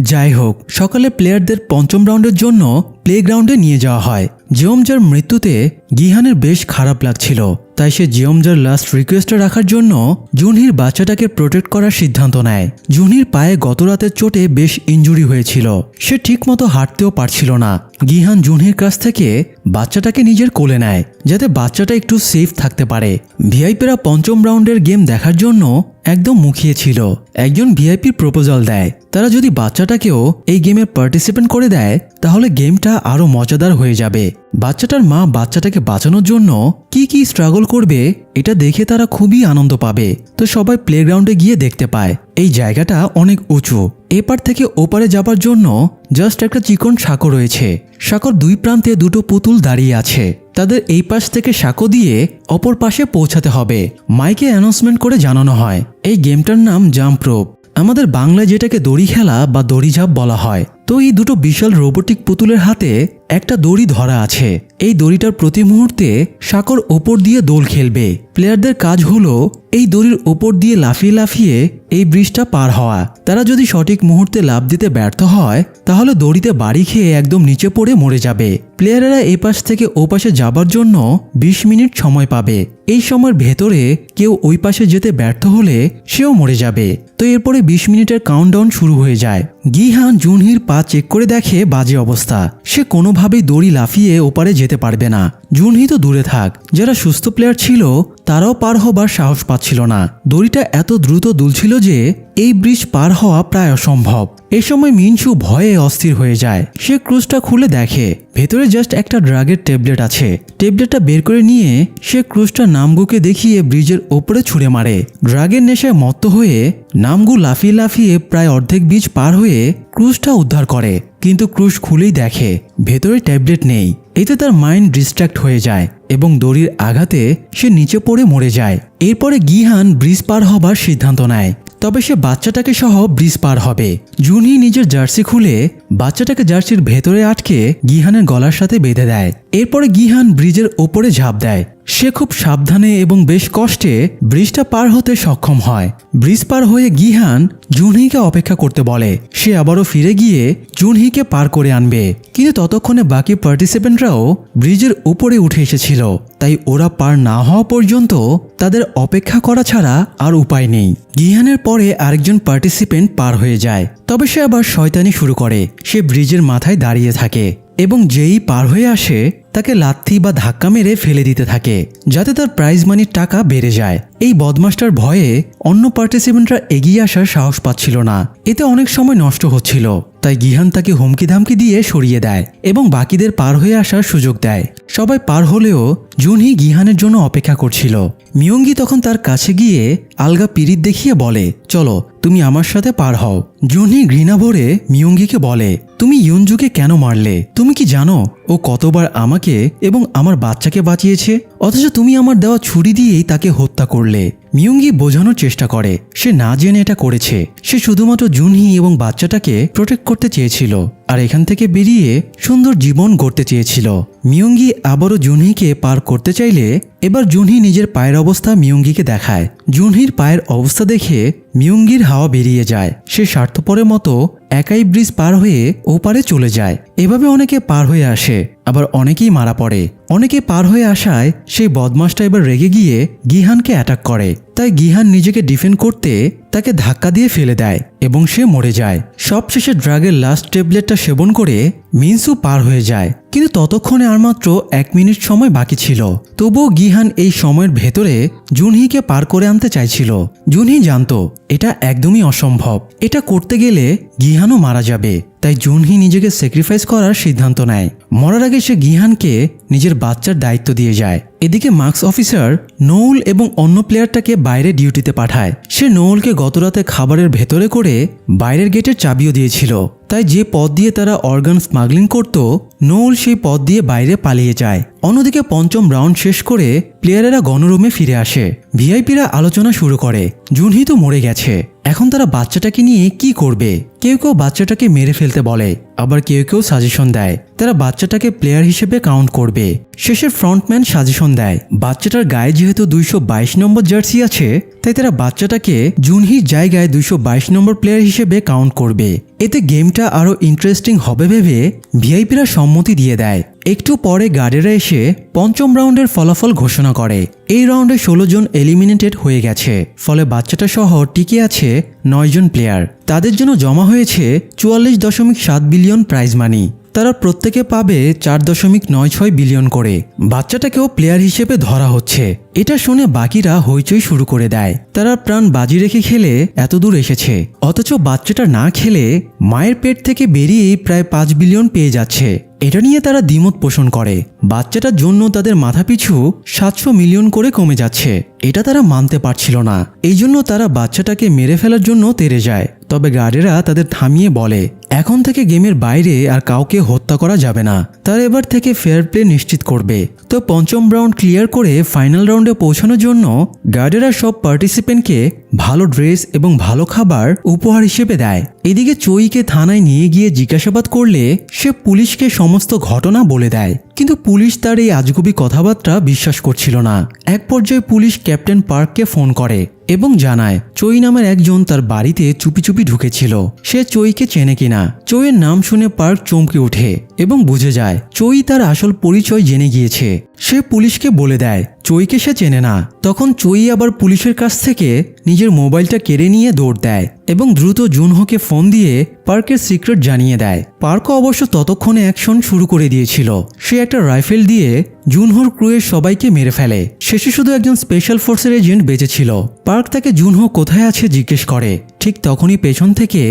যাই হোক, সকালে প্লেয়ারদের পঞ্চম রাউন্ডের জন্য প্লেগ্রাউন্ডে নিয়ে যাওয়া হয়। জিয়মজার মৃত্যুতে গিহানের বেশ খারাপ লাগছিল, তাই সে জিয়মজার লাস্ট রিকোয়েস্টটা রাখার জন্য জুনহির বাচ্চাটাকে প্রোটেক্ট করার সিদ্ধান্ত নেয়। জুনহির পায়ে গত রাতের চোটে বেশ ইনজুরি হয়েছিল, সে ঠিকমতো হাঁটতেও পারছিল না। গিহান জুনহির কাছ থেকে বাচ্চাটাকে নিজের কোলে নেয় যাতে বাচ্চাটা একটু সেফ থাকতে পারে। ভিআইপিরা পঞ্চম রাউন্ডের গেম দেখার জন্য একদম মুখিয়ে ছিল। একজন ভিআইপির প্রপোজাল দেয় তারা যদি বাচ্চাটাকেও এই গেমে পার্টিসিপেট করে দেয় তাহলে গেমটা আরো মজাদার হয়ে যাবে। বাচ্চাটার মা বাচ্চাটাকে বাঁচানোর জন্য কি স্ট্রাগল করবে এটা দেখে তারা খুবই আনন্দ পাবে। তো সবাই প্লেগ্রাউন্ডে গিয়ে দেখতে পায় এই জায়গাটা অনেক উঁচু। এপার থেকে ওপারে যাবার জন্য জাস্ট একটা চিকন সাঁকো রয়েছে। সাঁকোর দুই প্রান্তে দুটো পুতুল দাঁড়িয়ে আছে। তাদের এই পাশ থেকে সাঁকো দিয়ে অপর পাশে পৌঁছাতে হবে। মাইকে অ্যানাউন্সমেন্ট করে জানানো হয় এই গেমটার নাম জাম্প রোপ, আমাদের বাংলায় যেটাকে দড়ি খেলা বা দড়িঝাঁপ বলা হয়। তো এই দুটো বিশাল রোবোটিক পুতুলের হাতে একটা দড়ি ধরা আছে। এই দড়িটার প্রতি মুহূর্তে সাঁকোর ওপর দিয়ে দোল খেলবে। প্লেয়ারদের কাজ হলো এই দড়ির ওপর দিয়ে লাফিয়ে লাফিয়ে এই ব্রিজটা পার হওয়া। তারা যদি সঠিক মুহূর্তে লাফ দিতে ব্যর্থ হয় তাহলে দড়িতে বাড়ি খেয়ে একদম নিচে পড়ে মরে যাবে। প্লেয়ারেরা এই পাশ থেকে ও পাশে যাবার জন্য 20 মিনিট সময় পাবে। এই সময়ের ভেতরে কেউ ওই পাশে যেতে ব্যর্থ হলে সেও মরে যাবে। তো এরপরে 20 মিনিটের কাউন্টডাউন শুরু হয়ে যায়। গিহান জুনহির পা চেক করে দেখে বাজে অবস্থা, সে কোনোভাবেই দড়ি লাফিয়ে ওপারে যেতে পারবে না। জুনহি তো দূরে থাক, যারা সুস্থ প্লেয়ার ছিল তারাও পার হবার সাহস পাচ্ছিল না। দড়িটা এত দ্রুত দুলছিল যে এই ব্রিজ পার হওয়া প্রায় অসম্ভব। এ সময় মিনসু ভয়ে অস্থির হয়ে যায়। সে ক্রুজটা খুলে দেখে ভেতরে জাস্ট একটা ড্রাগের ট্যাবলেট আছে। ট্যাবলেটটা বের করে নিয়ে সে ক্রুজটা নামগুকে দেখিয়ে ব্রিজের ওপরে ছুঁড়ে মারে। ড্রাগের নেশায় মত্ত হয়ে নামগু লাফিয়ে লাফিয়ে প্রায় অর্ধেক ব্রিজ পার হয়ে ক্রুজটা উদ্ধার করে, কিন্তু ক্রুজ খুলেই দেখে ভেতরে ট্যাবলেট নেই। এতে তার মাইন্ড ডিস্ট্র্যাক্ট হয়ে যায় এবং দড়ির আঘাতে সে নিচে পড়ে মরে যায়। এরপরে গিহান ব্রিজ পার হবার সিদ্ধান্ত নেয়, তবে সে বাচ্চাটাকে সহ ব্রিজ পার হবে। জুনহি নিজের জার্সি খুলে বাচ্চাটাকে জার্সির ভেতরে আটকে গিহানের গলার সাথে বেঁধে দেয়। এরপরে গিহান ব্রিজের ওপরে ঝাঁপ দেয়। সে খুব সাবধানে এবং বেশ কষ্টে ব্রিজটা পার হতে সক্ষম হয়। ব্রিজ পার হয়ে গিহান জুনহিকে অপেক্ষা করতে বলে। সে আবারও ফিরে গিয়ে জুনহিকে পার করে আনবে, কিন্তু ততক্ষণে বাকি পার্টিসিপেন্টরাও ব্রিজের উপরে উঠে এসেছিল, তাই ওরা পার না হওয়া পর্যন্ত তাদের অপেক্ষা করা ছাড়া আর উপায় নেই। গিহানের পরে আরেকজন পার্টিসিপেন্ট পার হয়ে যায়, তবে সে আবার শয়তানি শুরু করে। সে ব্রিজের মাথায় দাঁড়িয়ে থাকে এবং যেই পার হয়ে আসে তাকে লাথি বা ধাক্কা মেরে ফেলে দিতে থাকে যাতে তার প্রাইজ মানির টাকা বেড়ে যায়। এই বদমাসটার ভয়ে অন্য পার্টিসিপেন্টরা এগিয়ে আসার সাহস পাচ্ছিল না, এতে অনেক সময় নষ্ট হচ্ছিল। তাই গিহান তাকে হুমকি ধামকি দিয়ে সরিয়ে দেয় এবং বাকিদের পার হয়ে আসার সুযোগ দেয়। সবাই পার হলেও জুনহি গিহানের জন্য অপেক্ষা করছিল। মিয়ঙ্গি তখন তার কাছে গিয়ে আলগা পিরিত দেখিয়ে বলে, চলো তুমি আমার সাথে পার হও। জুনহি ঘৃণা ভরে মিয়ঙ্গিকে বলে, তুমি ইয়ঞ্জুকে কেন মারলে? তুমি কি জানো ও কতবার আমাকে এবং আমার বাচ্চাকে বাঁচিয়েছে? অথচ তুমি আমার দেওয়া ছুরি দিয়েই তাকে হত্যা করলে। মিয়ঙ্গি বোঝানোর চেষ্টা করে সে না জেনে এটা করেছে। সে শুধুমাত্র জুনহি এবং বাচ্চাটাকে প্রোটেক্ট করতে চেয়েছিল আর এখান থেকে বেরিয়ে সুন্দর জীবন গড়তে চেয়েছিল। মিয়ঙ্গি আবারও জুনহিকে পার করতে চাইলে এবার জুনহি নিজের পায়ের অবস্থা মিয়ঙ্গিকে দেখায়। জুনহির পায়ের অবস্থা দেখে মিয়ঙ্গির হাওয়া বেরিয়ে যায়। সে স্বার্থপরের মতো একাই ব্রিজ পার হয়ে ওপারে চলে যায়। এভাবে অনেকে পার হয়ে আসে, আবার অনেকেই মারা পড়ে। অনেকে পার হয়ে আসায় সেই বদমাসটা এবার রেগে গিয়ে গিহানকে অ্যাটাক করে। তাই গিহান নিজেকে ডিফেন্ড করতে তাকে ধাক্কা দিয়ে ফেলে দেয় এবং সে মরে যায়। সবশেষে ড্রাগের লাস্ট ট্যাবলেটটা সেবন করে মিনসু পার হয়ে যায়, কিন্তু ততক্ষণে আর মাত্র 1 মিনিট সময় বাকি ছিল। তবুও গিহান এই সময়ের ভেতরে জুনহিকে পার করে আনতে চাইছিল। জুনহি জানতো এটা একদমই অসম্ভব। এটা করতে গেলে গিহানও মারা যাবে। তাই জুনহি নিজেকে স্যাক্রিফাইস করার সিদ্ধান্ত নেয়। মরার আগে সে গিহানকে নিজের বাচ্চার দায়িত্ব দিয়ে যায়। এদিকে মার্কস অফিসার নৌল এবং অন্য প্লেয়ারটাকে বাইরে ডিউটিতে পাঠায়। সে নৌলকে গতরাতে খাবারের ভেতরে করে বাইরের গেটের চাবিও দিয়েছিল। তাই যে পথ দিয়ে তারা অর্গান স্মাগলিং করত, নৌল সেই পথ দিয়ে বাইরে পালিয়ে যায়। অন্যদিকে পঞ্চম রাউন্ড শেষ করে প্লেয়ারেরা গণরুমে ফিরে আসে। ভিআইপিরা আলোচনা শুরু করে, জুনহি তো মরে গেছে, এখন তারা বাচ্চাটাকে নিয়ে কি করবে? কেউ কেউ বাচ্চাটাকে মেরে ফেলতে বলে, আবার কেউ কেউ সাজেশন দেয় তারা বাচ্চাটাকে প্লেয়ার হিসেবে কাউন্ট করবে। শেষের ফ্রন্টম্যান সাজেশন দেয় বাচ্চাটার গায়ে যেহেতু 222 নম্বর জার্সি আছে, তাই তারা বাচ্চাটাকে জুনহির জায়গায় 222 নম্বর প্লেয়ার হিসেবে কাউন্ট করবে। এতে গেমটা আরও ইন্টারেস্টিং হবে ভেবে ভিআইপিরা সম্মতি দিয়ে দেয়। একটু পরে গার্ডেরা এসে পঞ্চম রাউন্ডের ফলাফল ঘোষণা করে। এই রাউন্ডে 16 জন এলিমিনেটেড হয়ে গেছে। ফলে বাচ্চাটা সহ টিকে আছে 9 জন প্লেয়ার। তাদের জন্য জমা হয়েছে 44.7 বিলিয়ন প্রাইজ মানি। তারা প্রত্যেকে পাবে 4.96 বিলিয়ন করে। বাচ্চাটাকেও প্লেয়ার হিসেবে ধরা হচ্ছে। এটা শুনে বাকিরা হইচই শুরু করে দেয়। তারা প্রাণ বাজি রেখে খেলে এতদূর এসেছে, অথচ বাচ্চাটা না খেলে মায়ের পেট থেকে বেরিয়েই প্রায় 5 বিলিয়ন পেয়ে যাচ্ছে। এটা নিয়ে তারা দ্বিমত পোষণ করে। বাচ্চাটার জন্য তাদের মাথাপিছু 700 মিলিয়ন করে কমে যাচ্ছে। এটা তারা মানতে পারছিল না। এই জন্য তারা বাচ্চাটাকে মেরে ফেলার জন্য তেড়ে যায়। তবে গার্ডেরা তাদের থামিয়ে বলে, এখন থেকে গেমের বাইরে আর কাউকে হত্যা করা যাবে না। তারা এবার থেকে ফেয়ার প্লে নিশ্চিত করবে। তো পঞ্চম রাউন্ড ক্লিয়ার করে ফাইনাল রাউন্ডে পৌঁছানোর জন্য গার্ডেরা সব পার্টিসিপেন্টকে ভালো ড্রেস এবং ভালো খাবার উপহার হিসেবে দেয়। এদিকে চোইকে থানায় নিয়ে গিয়ে জিজ্ঞাসাবাদ করলে সে পুলিশকে সমস্ত ঘটনা বলে দেয়, কিন্তু পুলিশ তার এই আজগুবি কথাবার্তা বিশ্বাস করছিল না। এক পর্যায়ে পুলিশ ক্যাপ্টেন পার্ককে ফোন করে এবং জানায় চোই নামের একজন তার বাড়িতে চুপি চুপি ঢুকেছিল। সে চোইকে চেনে কিনা। চোইয়ের নাম শুনে পার্ক চমকে ওঠে এবং বুঝে যায় চোই তার আসল পরিচয় জেনে গিয়েছে। সে পুলিশকে বলে দেয় চোইকে সে চেনে না। তখন চোই আবার পুলিশের কাছ থেকে নিজের মোবাইলটা কেড়ে নিয়ে দৌড় দেয় এবং দ্রুত জুনহোকে ফোন দিয়ে পার্কের সিক্রেট জানিয়ে দেয়। পার্কও অবশ্য ততক্ষণে অ্যাকশন শুরু করে দিয়েছিল। সে একটা রাইফেল দিয়ে জুনহোর ক্রুয়ের সবাইকে মেরে ফেলে। শেষে শুধু একজন স্পেশাল ফোর্সের এজেন্ট বেঁচে ছিল। পার্ক তাকে জুনহো কোথায় আছে জিজ্ঞেস করে। ঠিক তখনই পেছন থেকে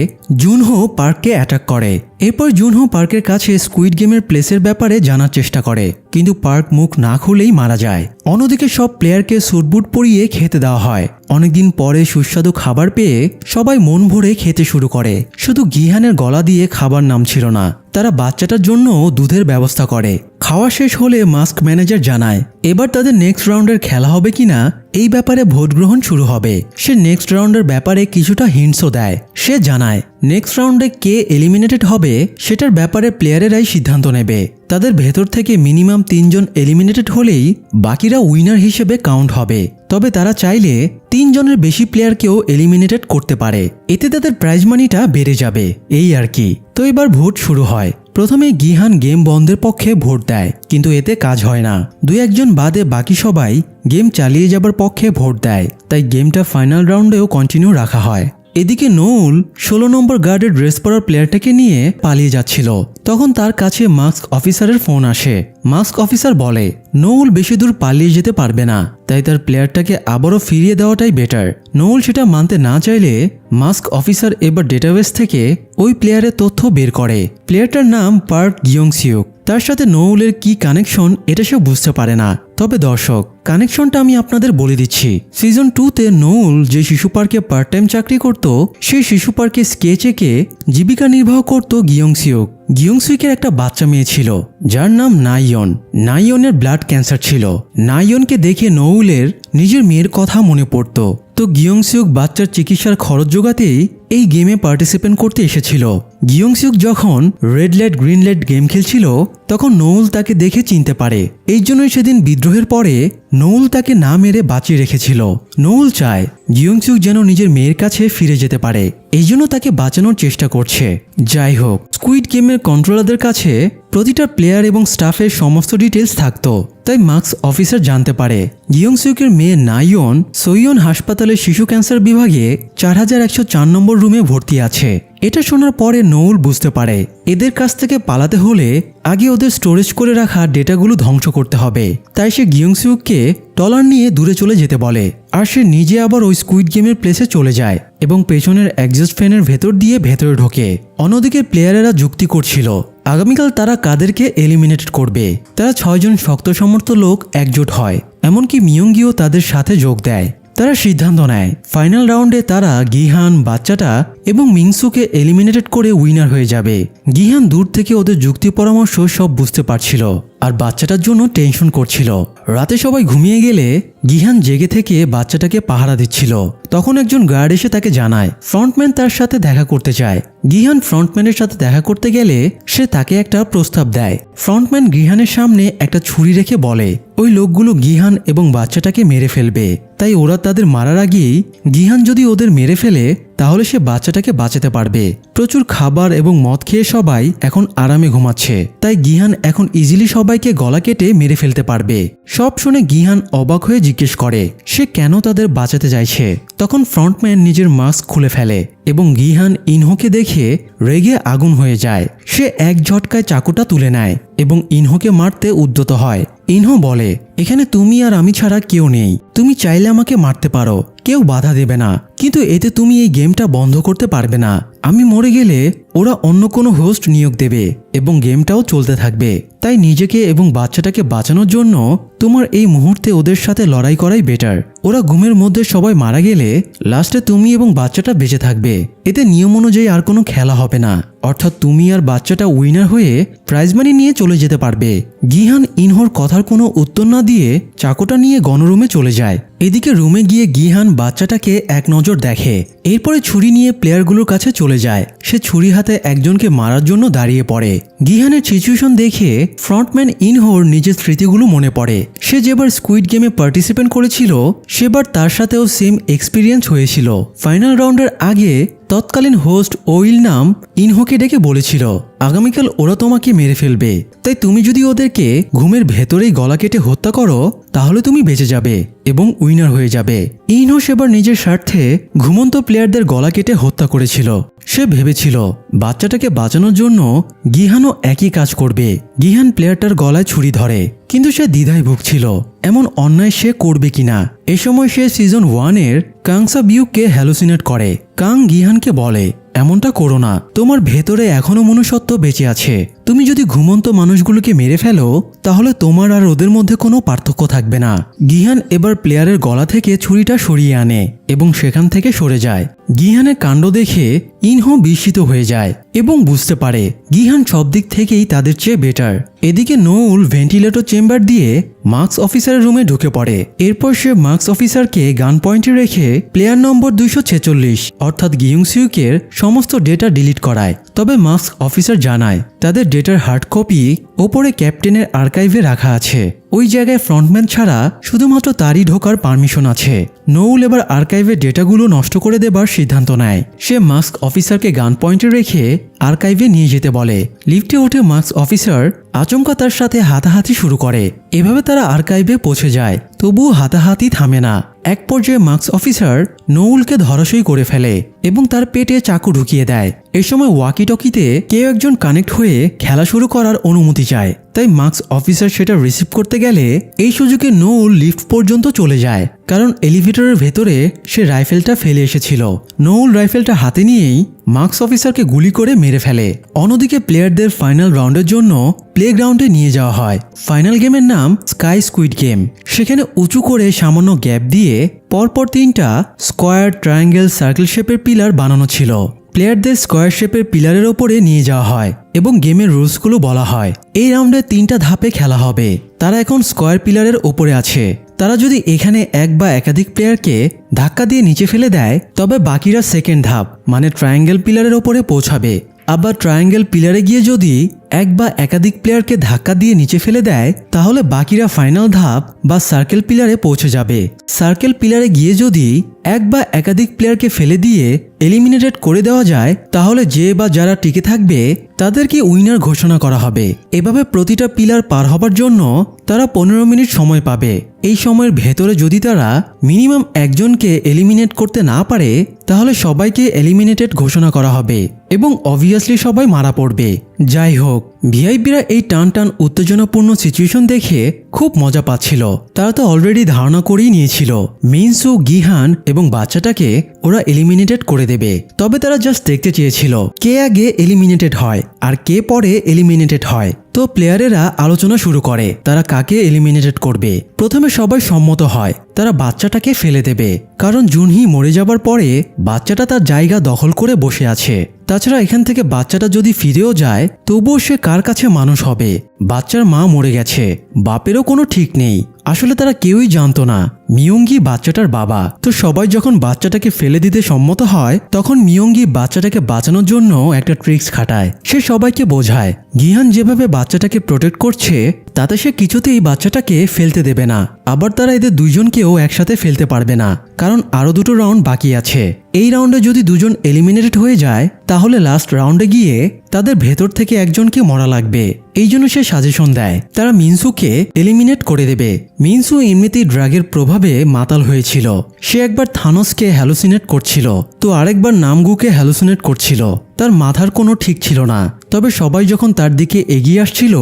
জুনহো পার্ককে অ্যাটাক করে। এরপর জুনহো পার্কের কাছে স্কুইড গেমের প্লেসের ব্যাপারে জানার চেষ্টা করে, কিন্তু পার্ক মুখ না খুলেই মারা যায়। অন্যদিকে সব প্লেয়ারকে স্যুটবুট পরিয়ে খেতে দেওয়া হয়। অনেকদিন পরে সুস্বাদু খাবার পেয়ে সবাই মন ভরে খেতে শুরু করে। শুধু গিহানের গলা দিয়ে খাবার নামছিল না। তারা বাচ্চাটার জন্য দুধের ব্যবস্থা করে। খাওয়া শেষ হলে মাস্ক ম্যানেজার জানায় এবার তাদের নেক্সট রাউন্ডের খেলা হবে কিনা এই ব্যাপারে ভোট গ্রহণ শুরু হবে। সে নেক্সট রাউন্ডের ব্যাপারে কিছুটা হিন্টসও দেয়। সে জানায় নেক্সট রাউন্ডে কে এলিমিনেটেড হবে সেটার ব্যাপারে প্লেয়ারেরাই সিদ্ধান্ত নেবে। তাদের ভেতর থেকে মিনিমাম 3 জন এলিমিনেটেড হলেই বাকিরা উইনার হিসেবে কাউন্ট হবে। তবে তারা চাইলে 3 জনের বেশি প্লেয়ারকেও এলিমিনেটেড করতে পারে। এতে তাদের প্রাইজ মানিটা বেড়ে যাবে, এই আর কি। তো এবার ভোট শুরু হয়। প্রথমে গিহান গেম বন্ধের পক্ষে ভোট দেয়, কিন্তু এতে কাজ হয় না। 2-1 বাদে বাকি সবাই গেম চালিয়ে যাবার পক্ষে ভোট দেয়। তাই গেমটা ফাইনাল রাউন্ডেও কন্টিনিউ রাখা হয়। এদিকে নৌল 16 নম্বর গার্ডের ড্রেস পরার প্লেয়ারটাকে নিয়ে পালিয়ে যাচ্ছিল। তখন তার কাছে মাস্ক অফিসারের ফোন আসে। মাস্ক অফিসার বলে নোউল বেশি দূর পালিয়ে যেতে পারবে না, তাই তার প্লেয়ারটাকে আবারও ফিরিয়ে দেওয়াটাই বেটার। নোউল সেটা মানতে না চাইলে মাস্ক অফিসার এবার ডেটাবেস থেকে ওই প্লেয়ারের তথ্য বের করে। প্লেয়ারটার নাম পার্ক গিয়ংসিউক। তার সাথে নোউলের কি কানেকশন এটা সে বুঝতে পারে না। তবে দর্শক, কানেকশনটা আমি আপনাদের বলে দিচ্ছি। সিজন 2-তে নোউল যে শিশু পার্কে পার্ট টাইম চাকরি করত, সেই শিশু পার্কে স্কেচ এঁকে জীবিকা নির্বাহ করত গিয়ংসিউক। গিয়ংসিউকের একটা বাচ্চা মেয়ে ছিল যার নাম নাইয়ন। নাইয়নের ব্লাড ক্যান্সার ছিল। নাইয়নকে দেখে নোউলের নিজের মেয়ের কথা মনে পড়ত। তো গিয়ংসিউক বাচ্চার চিকিৎসার খরচ জোগাতেই এই গেমে পার্টিসিপেট করতে এসেছিল। গিয়ংসিউক যখন red light green light game খেলছিল তখন নোউল তাকে দেখে চিনতে পারে। এই জন্যই সেদিন বিদ্রোহের পরে নোউল তাকে না মেরে বাঁচিয়ে রেখেছিল। নোউল চায় গিয়ংসিউক যেন নিজের মেয়ের কাছে ফিরে যেতে পারে, এই জন্য তাকে বাঁচানোর চেষ্টা করছে। যাই হোক, স্কুইড গেমের কন্ট্রোলারদের কাছে প্রতিটা প্লেয়ার এবং স্টাফের সমস্ত ডিটেলস থাকতো। তাই মাস্ক অফিসার জানতে পারে গিয়ংসিউকের মেয়ে নাইয়ন সোইয়ন হাসপাতালের শিশু ক্যান্সার বিভাগে 4104 নম্বর রুমে ভর্তি আছে। এটা শোনার পরে নোউল বুঝতে পারে এদের কাছ থেকে পালাতে হলে আগে ওদের স্টোরেজ করে রাখা ডেটাগুলো ধ্বংস করতে হবে। তাই সে গিয়ংসিউককে টলার নিয়ে দূরে চলে যেতে বলে, আর সে নিজে আবার ওই স্কুইড গেমের প্লেসে চলে যায় এবং পেছনের এক্সস্ট ফ্যানের ভেতর দিয়ে ভেতরে ঢোকে। অন্যদিকে প্লেয়ারেরা যুক্তি করছিল আগামীকাল তারা কাদেরকে এলিমিনেট করবে। তারা 6 জন শক্ত সমর্থ লোক একজোট হয়, এমনকি মিয়ঙ্গিও তাদের সাথে যোগ দেয়। তারা সিদ্ধান্ত নেয় ফাইনাল রাউন্ডে তারা গিহান, বাচ্চাটা এবং মিংসুকে এলিমিনেটেড করে উইনার হয়ে যাবে। গিহান দূর থেকে ওদের যুক্তি পরামর্শ সব বুঝতে পারছিল আর বাচ্চাটার জন্য টেনশন করছিল। রাতে সবাই ঘুমিয়ে গেলে গিহান জেগে থেকে বাচ্চাটাকে পাহারা দিচ্ছিল। তখন একজন গার্ড এসে তাকে জানায় ফ্রন্টম্যান তার সাথে দেখা করতে চায়। গিহান ফ্রন্টম্যানের সাথে দেখা করতে গেলে সে তাকে একটা প্রস্তাব দেয়। ফ্রন্টম্যান গিহানের সামনে একটা ছুরি রেখে বলে ওই লোকগুলো গিহান এবং বাচ্চাটাকে মেরে ফেলবে, তাই ওরা তাদের মারার আগেই গিহান যদি ওদের মেরে ফেলে তাহলে সে বাচ্চাটাকে বাঁচাতে পারবে। প্রচুর খাবার এবং মদ খেয়ে সবাই এখন আরামে ঘুমাচ্ছে, তাই গিহান এখন ইজিলি সবাইকে গলা কেটে মেরে ফেলতে পারবে। সব শুনে গিহান অবাক হয়ে জিজ্ঞেস করে সে কেন তাদের বাঁচাতে চাইছে। তখন ফ্রন্টম্যান নিজের মাস্ক খুলে ফেলে এবং গিহান ইনহোকে দেখে রেগে আগুন হয়ে যায়। সে এক ঝটকায় চাকুটা তুলে নেয় এবং ইনহোকে মারতে উদ্যত হয়। ইনহো বলে এখানে তুমি আর আমি ছাড়া কেউ নেই, তুমি চাইলে আমাকে মারতে পারো, কেউ বাধা দেবে না, কিন্তু এতে তুমি এই গেমটা বন্ধ করতে পারবে না। আমি মরে গেলে ওরা অন্য কোনো হোস্ট নিয়োগ দেবে এবং গেমটাও চলতে থাকবে। তাই নিজেকে এবং বাচ্চাটাকে বাঁচানোর জন্য তোমার এই মুহূর্তে ওদের সাথে লড়াই করাই বেটার। ওরা ঘুমের মধ্যে সবাই মারা গেলে লাস্টে তুমি এবং বাচ্চাটা বেঁচে থাকবে। এতে নিয়ম অনুযায়ী আর কোনো খেলা হবে না, অর্থাৎ তুমি আর বাচ্চাটা উইনার হয়ে প্রাইজ মানি নিয়ে চলে যেতে পারবে। গিহান ইনহোর কথার কোনো উত্তর না দিয়ে চাকুটা নিয়ে গণরুমে চলে যায়। এদিকে রুমে গিয়ে গিহান বাচ্চাটাকে এক নজর দেখে, এরপরে ছুরি নিয়ে প্লেয়ারগুলোর কাছে চলে যায়। সে ছুরি হাতে একজনকে মারার জন্য দাঁড়িয়ে পড়ে। গিহানের সিচুয়েশন দেখে ফ্রন্টম্যান ইনহোর নিজের স্মৃতিগুলো মনে পড়ে। সে যেবার স্কুইড গেমে পার্টিসিপেট করেছিল সেবার তার সাথেও সেম এক্সপিরিয়েন্স হয়েছিল। ফাইনাল রাউন্ডের আগে তৎকালীন হোস্ট ওইল নাম ইনহোকে ডেকে বলেছিল আগামীকাল ওরা তোমাকে মেরে ফেলবে, তাই তুমি যদি ওদেরকে ঘুমের ভেতরেই গলা কেটে হত্যা করো তাহলে তুমি বেঁচে যাবে এবং উইনার হয়ে যাবে। ইনহো সেবার নিজের স্বার্থে ঘুমন্ত প্লেয়ারদের গলা কেটে হত্যা করেছিল। সে ভেবেছিল বাচ্চাটাকে বাঁচানোর জন্য গিহানও একই কাজ করবে। গিহান প্লেয়ারটার গলায় ছুরি ধরে, কিন্তু সে দ্বিধায় ভুগছিল এমন অন্যায় সে করবে কিনা। এ সময় সে সিজন 1-এর কাংসা বিউককে হ্যালুসিনেট করে। কাং গিহানকে বলে এমনটা করো না, তোমার ভেতরে এখনো মনুষ্যত্ব বেঁচে আছে। তুমি যদি ঘুমন্ত মানুষগুলোকে মেরে ফেলো তাহলে তোমার আর ওদের মধ্যে কোনো পার্থক্য থাকবে না। গিহান এবার প্লেয়ারের গলা থেকে ছুরিটা সরিয়ে আনে এবং সেখান থেকে সরে যায়। গিহানের কাণ্ড দেখে ইনহো বিস্মিত হয়ে যায় এবং বুঝতে পারে গিহান সব দিক থেকেই তাদের চেয়ে বেটার। এদিকে নোউল ভেন্টিলেটর চেম্বার দিয়ে মার্কস অফিসারের রুমে ঢুকে পড়ে। এরপর সে মার্কস অফিসারকে গান পয়েন্টে রেখে প্লেয়ার নম্বর 246 অর্থাৎ গিয়ংসিউকের সমস্ত ডেটা ডিলিট করায়। তবে মার্কস অফিসার জানায় তাদের ডেটার হার্ড কপি ওপরে ক্যাপ্টেনের আর্কাইভে রাখা আছে। ওই জায়গায় ফ্রন্টম্যান ছাড়া শুধুমাত্র তারই ঢোকার পারমিশন আছে। নোউল এবার আর্কাইভের ডেটাগুলো নষ্ট করে দেবার সিদ্ধান্ত নেয়। সে মাস্ক অফিসারকে গান পয়েন্টে রেখে আর্কাইভে নিয়ে যেতে বলে। লিফটে উঠে মাস্ক অফিসার আচমকা তার সাথে হাতাহাতি শুরু করে। এভাবে তারা আর্কাইভে পৌঁছে যায়, তবুও হাতাহাতি থামে না। এক পর্যায়ে মার্কস অফিসার নৌলকে ধরাশয়ী করে ফেলে এবং তার পেটে চাকু ঢুকিয়ে দেয়। এই সময় ওয়াকি টকিতে কেউ একজন কানেক্ট হয়ে খেলা শুরু করার অনুমতি চায়, তাই মার্কস অফিসার সেটা রিসিভ করতে গেলে এই সুযোগে নৌল লিফট পর্যন্ত চলে যায়, কারণ এলিভেটরের ভেতরে সে রাইফেলটা ফেলে এসেছিল। নৌল রাইফেলটা হাতে নিয়েই মার্কস অফিসারকে গুলি করে মেরে ফেলে। অন্যদিকে প্লেয়ারদের ফাইনাল রাউন্ডের জন্য প্লেগ্রাউন্ডে নিয়ে যাওয়া হয়। ফাইনাল গেমের নাম স্কাই স্কুইড গেম। সেখানে উঁচু করে সামান্য গ্যাপ দিয়ে পরপর 3টা স্কোয়ার, ট্রায়াঙ্গেল, সার্কেল শেপের পিলার বানানো ছিল। প্লেয়ারদের স্কোয়ার শেপের পিলারের ওপরে নিয়ে যাওয়া হয় এবং গেমের রুলসগুলো বলা হয়। এই রাউন্ডে 3টা ধাপে খেলা হবে। তারা এখন স্কোয়ার পিলারের ওপরে আছে। তারা যদি এখানে এক বা একাধিক প্লেয়ারকে ধাক্কা দিয়ে নিচে ফেলে দেয়, তবে বাকিরা সেকেন্ড ধাপ মানে ট্রায়াঙ্গেল পিলারের ওপরে পৌঁছাবে। আবার ট্রায়াঙ্গেল পিলারে গিয়ে যদি এক বা একাধিক প্লেয়ারকে ধাক্কা দিয়ে নিচে ফেলে দেয়, তাহলে বাকিরা ফাইনাল ধাপ বা সার্কেল পিলারে পৌঁছে যাবে। সার্কেল পিলারে গিয়ে যদি এক বা একাধিক প্লেয়ারকে ফেলে দিয়ে এলিমিনেটেড করে দেওয়া যায়, তাহলে যে বা যারা টিকে থাকবে তাদেরকে উইনার ঘোষণা করা হবে। এভাবে প্রতিটা পিলার পার হবার জন্য তারা 15 মিনিট সময় পাবে। এই সময়ের ভেতরে যদি তারা মিনিমাম একজনকে এলিমিনেট করতে না পারে, তাহলে সবাইকে এলিমিনেটেড ঘোষণা করা হবে এবং অবভিয়াসলি সবাই মারা পড়বে। যাই হোক, ভিআইপিরা এই টান টান উত্তেজনাপূর্ণ সিচুয়েশন দেখে খুব মজা পাচ্ছিল। তারা তো অলরেডি ধারণা করেই নিয়েছিল মিনসু, গিহান এবং বাচ্চাটাকে ওরা এলিমিনেটেড করে দেবে। তবে তারা জাস্ট দেখতে চেয়েছিল কে আগে এলিমিনেটেড হয় আর কে পরে এলিমিনেটেড হয়। তো প্লেয়ারেরা আলোচনা শুরু করে তারা কাকে এলিমিনেটেড করবে। প্রথমে সবাই সম্মত হয় তারা বাচ্চাটাকে ফেলে দেবে, কারণ জুনহি মরে যাবার পরে বাচ্চাটা তার জায়গা দখল করে বসে আছে। তাছাড়া এখান থেকে বাচ্চাটা যদি ফিরেও যায়, তবুও সে কার কাছে মানুষ হবে? বাচ্চার মা মরে গেছে, বাপেরও কোনো ঠিক নেই। আসলে তারা কেউই জানতো না মিয়ঙ্গি বাচ্চাটার বাবা। তো সবাই যখন বাচ্চাটাকে ফেলে দিতে সম্মত হয়, তখন মিয়ঙ্গি বাচ্চাটাকে বাঁচানোর জন্য একটা ট্রিক্স খাটায়। সে সবাইকে বোঝায় গিহান যেভাবে বাচ্চাটাকে প্রোটেক্ট করছে তাতে সে কিছুতেই বাচ্চাটাকে ফেলতে দেবে না। আবার তারা এদের দুইজনকেও একসাথে ফেলতে পারবে না, কারণ আরো 2টো রাউন্ড বাকি আছে। এই রাউন্ডে যদি দুজন এলিমিনেটেড হয়ে যায়, তাহলে লাস্ট রাউন্ডে গিয়ে তাদের ভেতর থেকে একজনকে মরা লাগবে। এই জন্য সে সাজেশন দেয় তারা মিনসুকে এলিমিনেট করে দেবে। মিনসু এমনিতেই ড্রাগের প্রভাবে মাতাল হয়েছিল। সে একবার থানোসকে হ্যালুসিনেট করছিল, তো আরেকবার নামগুকে হ্যালুসিনেট করছিল। তার মাথার কোনো ঠিক ছিল না। তবে সবাই যখন তার দিকে এগিয়ে আসছিল,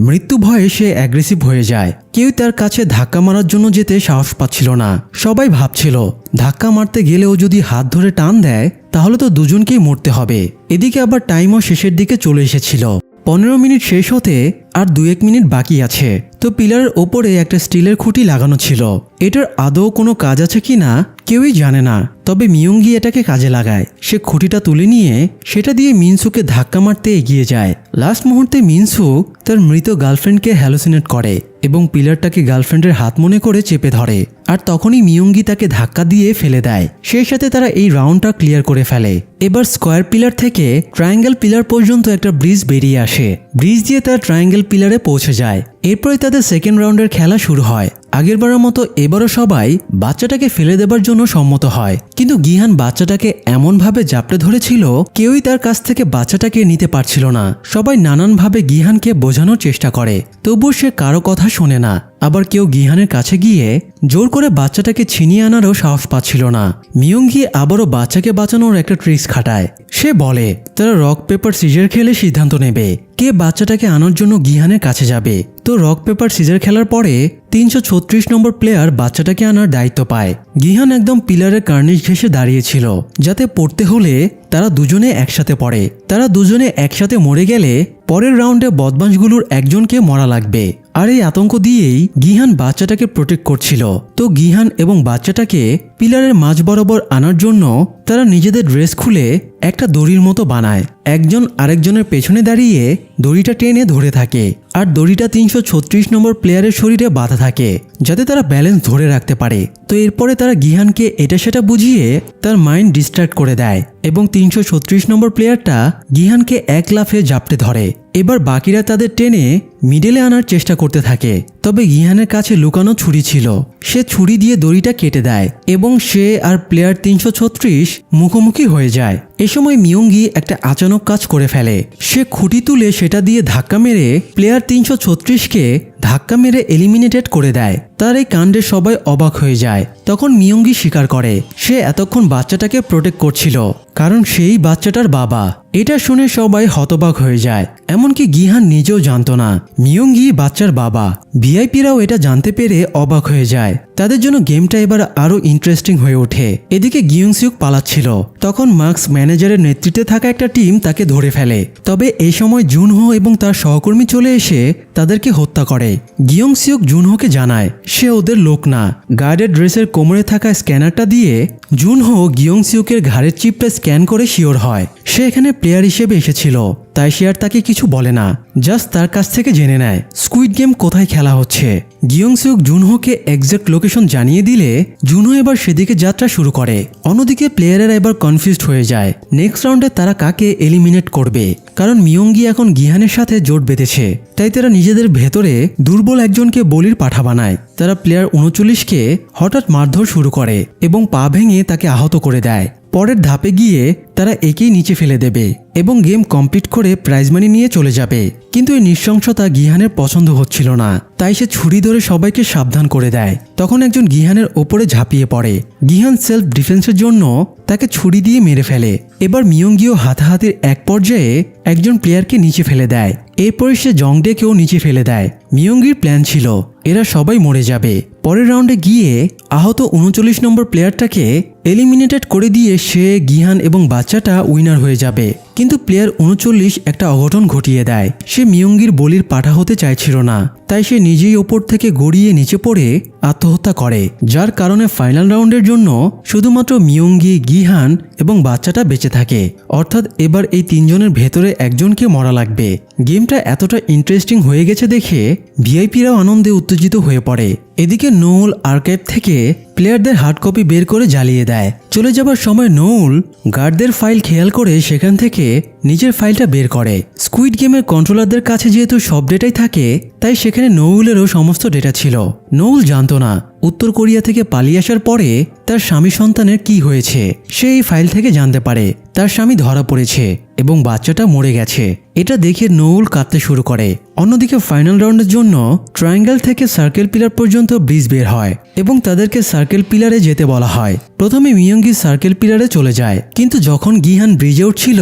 মৃত্যু ভয়ে সে অ্যাগ্রেসিভ হয়ে যায়। কেউ তার কাছে ধাক্কা মারার জন্য যেতে সাহস পাচ্ছিল না। সবাই ভাবছিল ধাক্কা মারতে গেলেও যদি হাত ধরে টান দেয়, তাহলে তো দুজনকেই মরতে হবে। এদিকে আবার টাইমও শেষের দিকে চলে এসেছিল। 15 মিনিট শেষ হতে আর 2-1 মিনিট বাকি আছে। তো পিলারের ওপরে একটা স্টিলের খুঁটি লাগানো ছিল। এটার আদৌ কোনো কাজ আছে কিনা কেউই জানে না। তবে মিয়ঙ্গি এটাকে কাজে লাগায়। সে খুঁটিটা তুলে নিয়ে সেটা দিয়ে মিনসুকে ধাক্কা মারতে এগিয়ে যায়। লাস্ট মুহূর্তে মিনসু তার মৃত গার্লফ্রেন্ডকে হ্যালুসিনেট করে এবং পিলারটাকে গার্লফ্রেন্ডের হাত মনে করে চেপে ধরে। আর তখনই মিয়ঙ্গি তাকে ধাক্কা দিয়ে ফেলে দেয়। সেই সাথে তারা এই রাউন্ডটা ক্লিয়ার করে ফেলে। এবার স্কোয়ার পিলার থেকে ট্রায়াঙ্গেল পিলার পর্যন্ত একটা ব্রিজ বেরিয়ে আসে। ব্রিজ দিয়ে তারা ট্রায়াঙ্গেল পিলারে পৌঁছে যায়। এরপরে তাদের সেকেন্ড রাউন্ডের খেলা শুরু হয়। আগেরবারের মতো এবারও সবাই বাচ্চাটাকে ফেলে দেবার জন্য সম্মত হয়, কিন্তু গিহান বাচ্চাটাকে এমনভাবে জাপটে ধরেছিল কেউই তার কাছ থেকে বাচ্চাটাকে নিতে পারছিল না। সবাই নানানভাবে গিহানকে বোঝানোর চেষ্টা করে, তবুও সে কারো কথা শোনে না। আবার কেউ গিহানের কাছে গিয়ে জোর করে বাচ্চাটাকে ছিনিয়ে আনারও সাহস পাচ্ছিল না। মিয়ঙ্গি আবারও বাচ্চাকে বাঁচানোর একটা ট্রিক্স খাটায়। সে বলে তারা রক পেপার সিজার খেলে সিদ্ধান্ত নেবে কে বাচ্চাটাকে আনার জন্য গিহানের কাছে যাবে। তো রক পেপার সিজার খেলার পরে 336 নম্বর প্লেয়ার বাচ্চাটাকে আনার দায়িত্ব পায়। গিহান একদম পিলারের কার্নিশ ঘেঁষে দাঁড়িয়েছিল, যাতে পড়তে হলে তারা দুজনে একসাথে পড়ে। তারা দুজনে একসাথে মরে গেলে পরের রাউন্ডে বদমাশগুলোর একজনকে মরা লাগবে। আর এই আতঙ্ক দিয়েই গিহান বাচ্চাটাকে প্রোটেক্ট করছিল। তো গিহান এবং বাচ্চাটাকে পিলারের মাঝ বরাবর আনার জন্য তারা নিজেদের ড্রেস খুলে একটা দড়ির মতো বানায়। একজন আরেকজনের পেছনে দাঁড়িয়ে দড়িটা টেনে ধরে থাকে, আর দড়িটা 336 নম্বর প্লেয়ারের শরীরে বাঁধা থাকে, যাতে তারা ব্যালেন্স ধরে রাখতে পারে। তো এরপরে তারা গিহানকে এটা সেটা বুঝিয়ে তার মাইন্ড ডিস্ট্র্যাক্ট করে দেয় এবং 336 নম্বর প্লেয়ারটা গিহানকে এক লাফে জাপটে ধরে। এবার বাকিরা তাদের টেনে মিডলে আনার চেষ্টা করতে থাকে। তবে গিহানের কাছে লুকানো ছুরি ছিল, সে ছুরি দিয়ে দড়িটা কেটে দেয় এবং সে আর প্লেয়ার 336 মুখোমুখি হয়ে যায়। এ সময় মিয়ঙ্গি একটা আচানক কাজ করে ফেলে। সে খুঁটি তুলে সেটা দিয়ে ধাক্কা মেরে প্লেয়ার 336কে ধাক্কা মেরে এলিমিনেটেড করে দেয়। তার এই কাণ্ডে সবাই অবাক হয়ে যায়। তখন মিয়ঙ্গি স্বীকার করে সে এতক্ষণ বাচ্চাটাকে প্রোটেক্ট করছিল, কারণ সেই বাচ্চাটার বাবা। এটা শুনে সবাই হতবাক হয়ে যায়, এমনকি গিহান নিজেও জানতো না মিয়ঙ্গি বাচ্চার বাবা। ভিআইপিরাও এটা জানতে পেরে অবাক হয়ে যায়। তাদের জন্য গেমটা এবার আরো ইন্টারেস্টিং হয়ে ওঠে। এদিকে গিয়ংসিউক পালাচ্ছিল, তখন মার্কস ম্যানেজারের নেতৃত্বে থাকা একটা টিম তাকে ধরে ফেলে। তবে এই সময় জুনহো এবং তার সহকর্মী চলে এসে তাদেরকে হত্যা করে। গিয়ংসিউক জুনহোকে জানায় সে ওদের লোক না। গার্ডের ড্রেসের কোমরে থাকা স্ক্যানারটা দিয়ে জুনহো গিয়ংসিউকের ঘাড়ের চিপটা স্ক্যান করে শিওর হয় সে এখানে প্লেয়ার হিসেবে এসেছিল। তাই সে আর তাকে কিছু বলে না, জাস্ট তার কাছ থেকে জেনে নেয় স্কুইড গেম কোথায় খেলা হচ্ছে। গিয়ংসিউক জুনহোকে এক্সাক্ট লোকেশন জানিয়ে দিলে জুনহো এবার সেদিকে যাত্রা শুরু করে। অন্যদিকে প্লেয়ারেরা এবার কনফিউজড হয়ে যায় নেক্সট রাউন্ডে তারা কাকে এলিমিনেট করবে, কারণ মিয়ঙ্গি এখন গিহানের সাথে জোট বেঁধেছে। তাই তারা নিজেদের ভেতরে দুর্বল একজনকে বলির পাঠা বানায়। তারা প্লেয়ার 39কে হঠাৎ মারধর শুরু করে এবং পা ভেঙে তাকে আহত করে দেয়। পরের ধাপে গিয়ে তারা একেই নিচে ফেলে দেবে এবং গেম কমপ্লিট করে প্রাইজ মানি নিয়ে চলে যাবে। কিন্তু এই নৃশংসতা গিহানের পছন্দ হচ্ছিল না, তাই সে ছুরি ধরে সবাইকে সাবধান করে দেয়। তখন একজন গিহানের ওপরে ঝাঁপিয়ে পড়ে। গিহান সেলফ ডিফেন্সের জন্য তাকে ছুরি দিয়ে মেরে ফেলে। এবার মিয়ঙ্গিও হাতাহাতির এক পর্যায়ে একজন প্লেয়ারকে নিচে ফেলে দেয়। এরপরে সে জংডেকেও নিচে ফেলে দেয়। মিয়ঙ্গির প্ল্যান ছিল এরা সবাই মরে যাবে। পরের রাউন্ডে গিয়ে আহত 39 নম্বর প্লেয়ারটাকে এলিমিনেটেড করে দিয়ে সে, গিহান এবং বাচ্চাটা উইনার হয়ে যাবে। কিন্তু প্লেয়ার 39 একটা অঘটন ঘটিয়ে দেয়। সে মিয়ঙ্গির বলির পাঠা হতে চাইছিল না, তাই সে নিজেই ওপর থেকে গড়িয়ে নিচে পড়ে আত্মহত্যা করে, যার কারণে ফাইনাল রাউন্ডের জন্য শুধুমাত্র মিয়ঙ্গি, গিহান এবং বাচ্চাটা বেঁচে থাকে। অর্থাৎ এবার এই তিনজনের ভেতরে একজনকে মরা লাগবে। গেমটা এতটা ইন্টারেস্টিং হয়ে গেছে দেখে ভিআইপিরাও আনন্দে উত্তেজিত হয়ে পড়ে। এদিকে নোল আর্কাইভ থেকে প্লেয়ারদের হার্ড কপি বের করে জ্বালিয়ে দেয়। চলে যাবার সময় নোল গার্ডদের ফাইল খেয়াল করে সেখান থেকে নিজের ফাইলটা বের করে। স্কুইড গেমের কন্ট্রোলারদের কাছে যেহেতু সব ডেটাই থাকে, তাই সেখানে নোউলেরও সমস্ত ডেটা ছিল। নোউল জানতো না উত্তর কোরিয়া থেকে পালিয়ে আসার পরে তার স্বামী সন্তানের কি হয়েছে। সে এই ফাইল থেকে জানতে পারে তার স্বামী ধরা পড়েছে এবং বাচ্চাটা মরে গেছে। এটা দেখে নোউল কাঁদতে শুরু করে। অন্যদিকে ফাইনাল রাউন্ডের জন্য ট্রায়াঙ্গেল থেকে সার্কেল পিলার পর্যন্ত ব্রিজ বের হয় এবং তাদেরকে সার্কেল পিলারে যেতে বলা হয়। প্রথমে মিয়ঙ্গি সার্কেল পিলারে চলে যায়, কিন্তু যখন গিহান ব্রিজে উঠছিল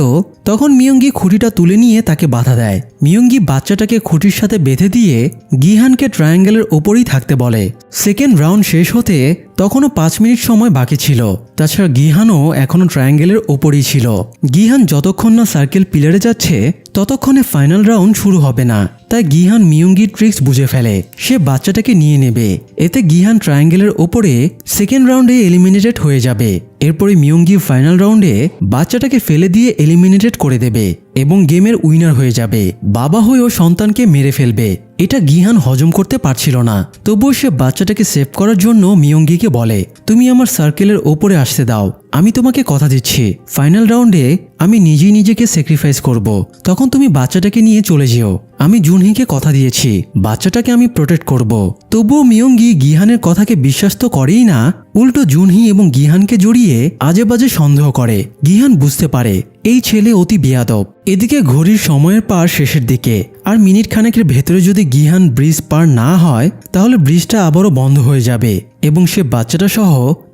তখন মিয়ঙ্গি খুঁটিটা তুলে নিয়ে তাকে বাধা দেয়। মিয়ঙ্গি বাচ্চাটাকে খুঁটির সাথে বেঁধে দিয়ে গিহানকে ট্রায়াঙ্গেলের ওপরেই থাকতে বলে। সেকেন্ড রাউন্ড শেষ হতে তখনও 5 মিনিট সময় বাকি ছিল। তাছাড়া গিহানও এখনও ট্রায়াঙ্গেলের ওপরেই ছিল। গিহান যতক্ষণ না সার্কেল পিলারে যাচ্ছে ততক্ষণে ফাইনাল রাউন্ড শুরু হবে না। তাই গিহান মিয়ঙ্গির ট্রিক্স বুঝে ফেলে, সে বাচ্চাটাকে নিয়ে নেবে। এতে গিহান ট্রায়াঙ্গেলের ওপরে সেকেন্ড রাউন্ডে এলিমিনেটেড হয়ে যাবে। এরপরে মিয়ঙ্গি ফাইনাল রাউন্ডে বাচ্চাটাকে ফেলে দিয়ে এলিমিনেটেড করে দেবে এবং গেমের উইনার হয়ে যাবে। বাবা হয়েও সন্তানকে মেরে ফেলবে। এটা গিহান হজম করতে পারছিল না। তবুও সে বাচ্চাটাকে সেভ করার জন্য মিয়ঙ্গিকে বলে, তুমি আমার সার্কেলের ওপরে আসতে দাও, আমি তোমাকে কথা দিচ্ছি ফাইনাল রাউন্ডে আমি নিজেই নিজেকে স্যাক্রিফাইস করব। তখন তুমি বাচ্চাটাকে নিয়ে চলে যেও। আমি জুনহিকে কথা দিয়েছি বাচ্চাটাকে আমি প্রোটেক্ট করব। তবুও মিয়ঙ্গি গিহানের কথাকে বিশ্বাস তো করেই না, উল্টো জুনহি এবং গিহানকে জড়িয়ে আজে বাজে সন্দেহ করে। গিহান বুঝতে পারে এই ছেলে অতি বেয়াদব। এদিকে ঘড়ির সময়ের পার শেষের দিকে, আর মিনিট খানেকের ভেতরে যদি গিহান ব্রিজ পার না হয় তাহলে ব্রিজটা আবারও বন্ধ হয়ে যাবে এবং সে বাচ্চাটা সহ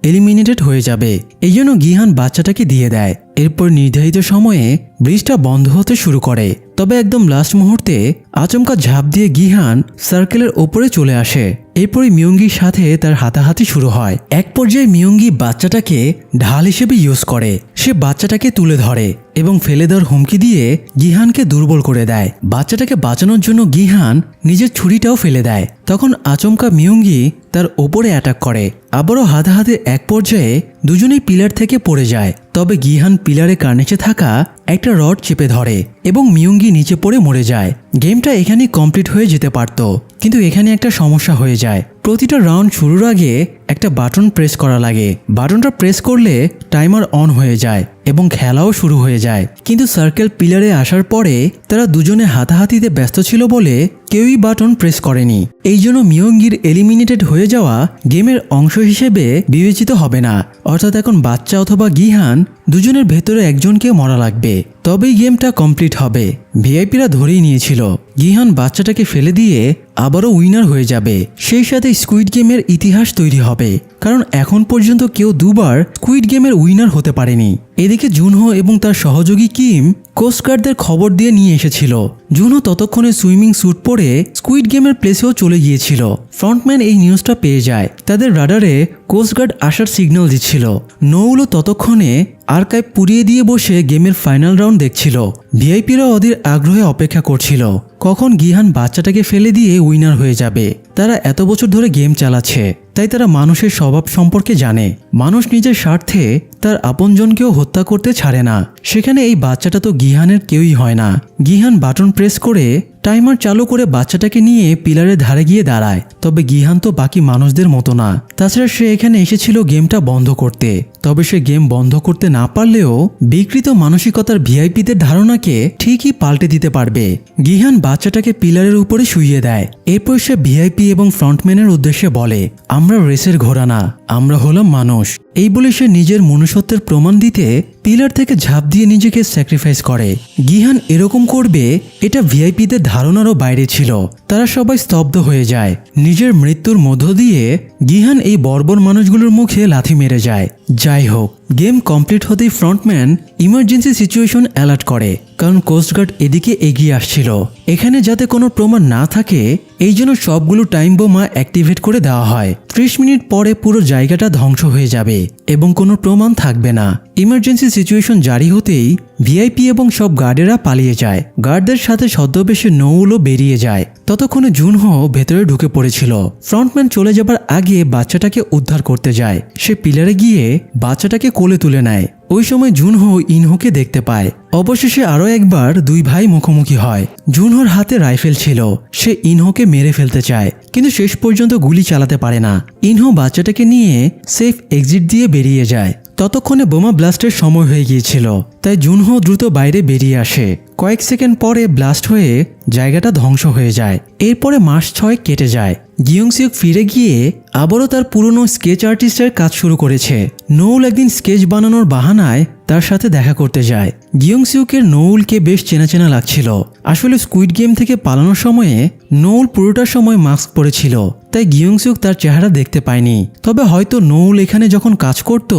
এলিমিনেটেড হয়ে যাবে। এই জন্য গিহান বাচ্চাটাকে দিয়ে দেয়। এরপর নির্ধারিত সময়ে ব্রিজটা বন্ধ হতে শুরু করে। তবে একদম লাস্ট মুহূর্তে আচমকা ঝাঁপ দিয়ে গিহান সার্কেলের ওপরে চলে আসে। এরপরে মিয়ঙ্গির সাথে তার হাতাহাতি শুরু হয়। এক পর্যায়ে মিয়ঙ্গি বাচ্চাটাকে ঢাল হিসেবে ইউজ করে। সে বাচ্চাটাকে তুলে ধরে এবং ফেলে দেওয়ার হুমকি দিয়ে গিহানকে দুর্বল করে দেয়। বাচ্চাটাকে বাঁচানোর জন্য গিহান নিজের ছুরিটাও ফেলে দেয়। তখন আচমকা মিয়ঙ্গি তার ওপরে অ্যাটাক করে। আবারও হাতাহাতির এক পর্যায়ে দুজনেই পিলার থেকে পড়ে যায়। তবে গিহান পিলারে কার্নিচে থাকা একটা রড চেপে ধরে এবং মিয়ঙ্গি নিচে পড়ে মরে যায়। গেমটা এখানেই কমপ্লিট হয়ে যেতে পারত, কিন্তু এখানে একটা সমস্যা হয়ে যায়। প্রতিটা রাউন্ড শুরুর আগে একটা বাটন প্রেস করা লাগে। বাটনটা প্রেস করলে টাইমার অন হয়ে যায় এবং খেলাও শুরু হয়ে যায়। কিন্তু সার্কেল পিলারে আসার পরে তারা দুজনে হাতাহাতিতে ব্যস্ত ছিল বলে কেউই বাটন প্রেস করেনি। এই জন্য মিয়ঙ্গির এলিমিনেটেড হয়ে যাওয়া গেমের অংশ হিসেবে বিবেচিত হবে না। অর্থাৎ এখন বাচ্চা অথবা গিহান দুজনের ভেতরে একজনকে মরা লাগবে, তবেই গেমটা কমপ্লিট হবে। ভিআইপিরা ধরেই নিয়েছিল গিহান বাচ্চাটাকে ফেলে দিয়ে আবারও উইনার হয়ে যাবে। সেই সাথে স্কুইড গেমের ইতিহাস তৈরি হবে, কারণ এখন পর্যন্ত কেউ দুবার স্কুইড গেমের উইনার হতে পারেনি। এদিকে জুনহো এবং তার সহযোগী কিম কোস্টগার্ডদের খবর দিয়ে নিয়ে এসেছিল। জুনহো ততক্ষণে সুইমিং স্যুট পরে স্কুইড গেমের প্লেসেও চলে গিয়েছিল। ফ্রন্টম্যান এই নিউজটা পেয়ে যায়। তাদের রাডারে কোস্টগার্ড আসার সিগন্যাল দিচ্ছিল। নৌলও ততক্ষণে আর্কাইভ পুড়িয়ে দিয়ে বসে গেমের ফাইনাল রাউন্ড দেখছিল। ভিআইপিরা অধীর আগ্রহে অপেক্ষা করছিল কখন গিহান বাচ্চাটাকে ফেলে দিয়ে উইনার হয়ে যাবে। তারা এত বছর ধরে গেম চালাচ্ছে, তাই তারা মানুষের স্বভাব সম্পর্কে জানে। মানুষ নিজের স্বার্থে তার আপনজনকেও হত্যা করতে ছাড়ে না। সেখানে এই বাচ্চাটা তো গিহানের কেউই হয় না। গিহান বাটন প্রেস করে টাইমার চালু করে বাচ্চাটাকে নিয়ে পিলারের ধারে গিয়ে দাঁড়ায়। তবে গিহান তো বাকি মানুষদের মতো না। তাছাড়া সে এখানে এসেছিল গেমটা বন্ধ করতে। তবে সে গেম বন্ধ করতে না পারলেও বিকৃত মানসিকতার ভিআইপিদের ধারণাকে ঠিকই পাল্টে দিতে পারবে। গিহান বাচ্চাটাকে পিলারের উপরে শুইয়ে দেয়। এরপর সে ভিআইপি এবং ফ্রন্টম্যানের উদ্দেশ্যে বলে, আমরা রেসের ঘোড়া না, আমরা হলাম মানুষ। এই বলে সে নিজের মনুষ্যত্বের প্রমাণ দিতে পিলার থেকে ঝাঁপ দিয়ে নিজেকে স্যাক্রিফাইস করে। গিহান এরকম করবে এটা ভিআইপিদের ধারণারও বাইরে ছিল। তারা সবাই স্তব্ধ হয়ে যায়। নিজের মৃত্যুর মধ্য দিয়ে গিহান এই বর্বর মানুষগুলোর মুখে লাথি মেরে যায়। যাই হোক, গেম কমপ্লিট হতেই ফ্রন্টম্যান ইমার্জেন্সি সিচুয়েশন অ্যালার্ট করে, কারণ কোস্টগার্ড এদিকে এগিয়ে আসছিল। এখানে যাতে কোনো প্রমাণ না থাকে এই জন্য সবগুলো টাইম বোমা অ্যাক্টিভেট করে দেওয়া হয়। 30 মিনিট পরে পুরো জায়গাটা ধ্বংস হয়ে যাবে এবং কোনো প্রমাণ থাকবে না। ইমার্জেন্সি সিচুয়েশন জারি হতেই ভিআইপি এবং সব গার্ডেরা পালিয়ে যায়। গার্ডদের সাথে ছদ্মবেশে নৌলও বেরিয়ে যায়। ততক্ষণে জুনহো ভেতরে ঢুকে পড়েছিল। ফ্রন্টম্যান চলে যাবার আগে বাচ্চাটাকে উদ্ধার করতে যায়। সে পিলারে গিয়ে বাচ্চাটাকে কোলে তুলে নেয়। ওই সময় জুনহো ইনহোকে দেখতে পায়। অবশেষে আরও একবার দুই ভাই মুখোমুখি হয়। জুনহোর হাতে রাইফেল ছিল। সে ইনহোকে মেরে ফেলতে চায়, কিন্তু শেষ পর্যন্ত গুলি চালাতে পারে না। ইনহো বাচ্চাটাকে নিয়ে সেফ এক্সিট দিয়ে বেরিয়ে যায়। ততক্ষণে বোমা ব্লাস্টের সময় হয়ে গিয়েছিল, তাই জুনহো দ্রুত বাইরে বেরিয়ে আসে। কয়েক সেকেন্ড পরে ব্লাস্ট হয়ে জায়গাটা ধ্বংস হয়ে যায়। এরপরে মাস 6 কেটে যায়। গিয়ংসিউক ফিরে গিয়ে আবারও তার পুরনো স্কেচ আর্টিস্টের কাজ শুরু করেছে। নৌল একদিন স্কেচ বানানোর বাহানায় তার সাথে দেখা করতে যায়। গিয়ংসিউকের নৌলকে বেশ চেনা চেনা লাগছিল। আসলে স্কুইড গেম থেকে পালানোর সময়ে নৌল পুরোটা সময় মাস্ক পরেছিল, তাই গিয়ংসিউক তার চেহারা দেখতে পায়নি। তবে হয়তো নৌল এখানে যখন কাজ করত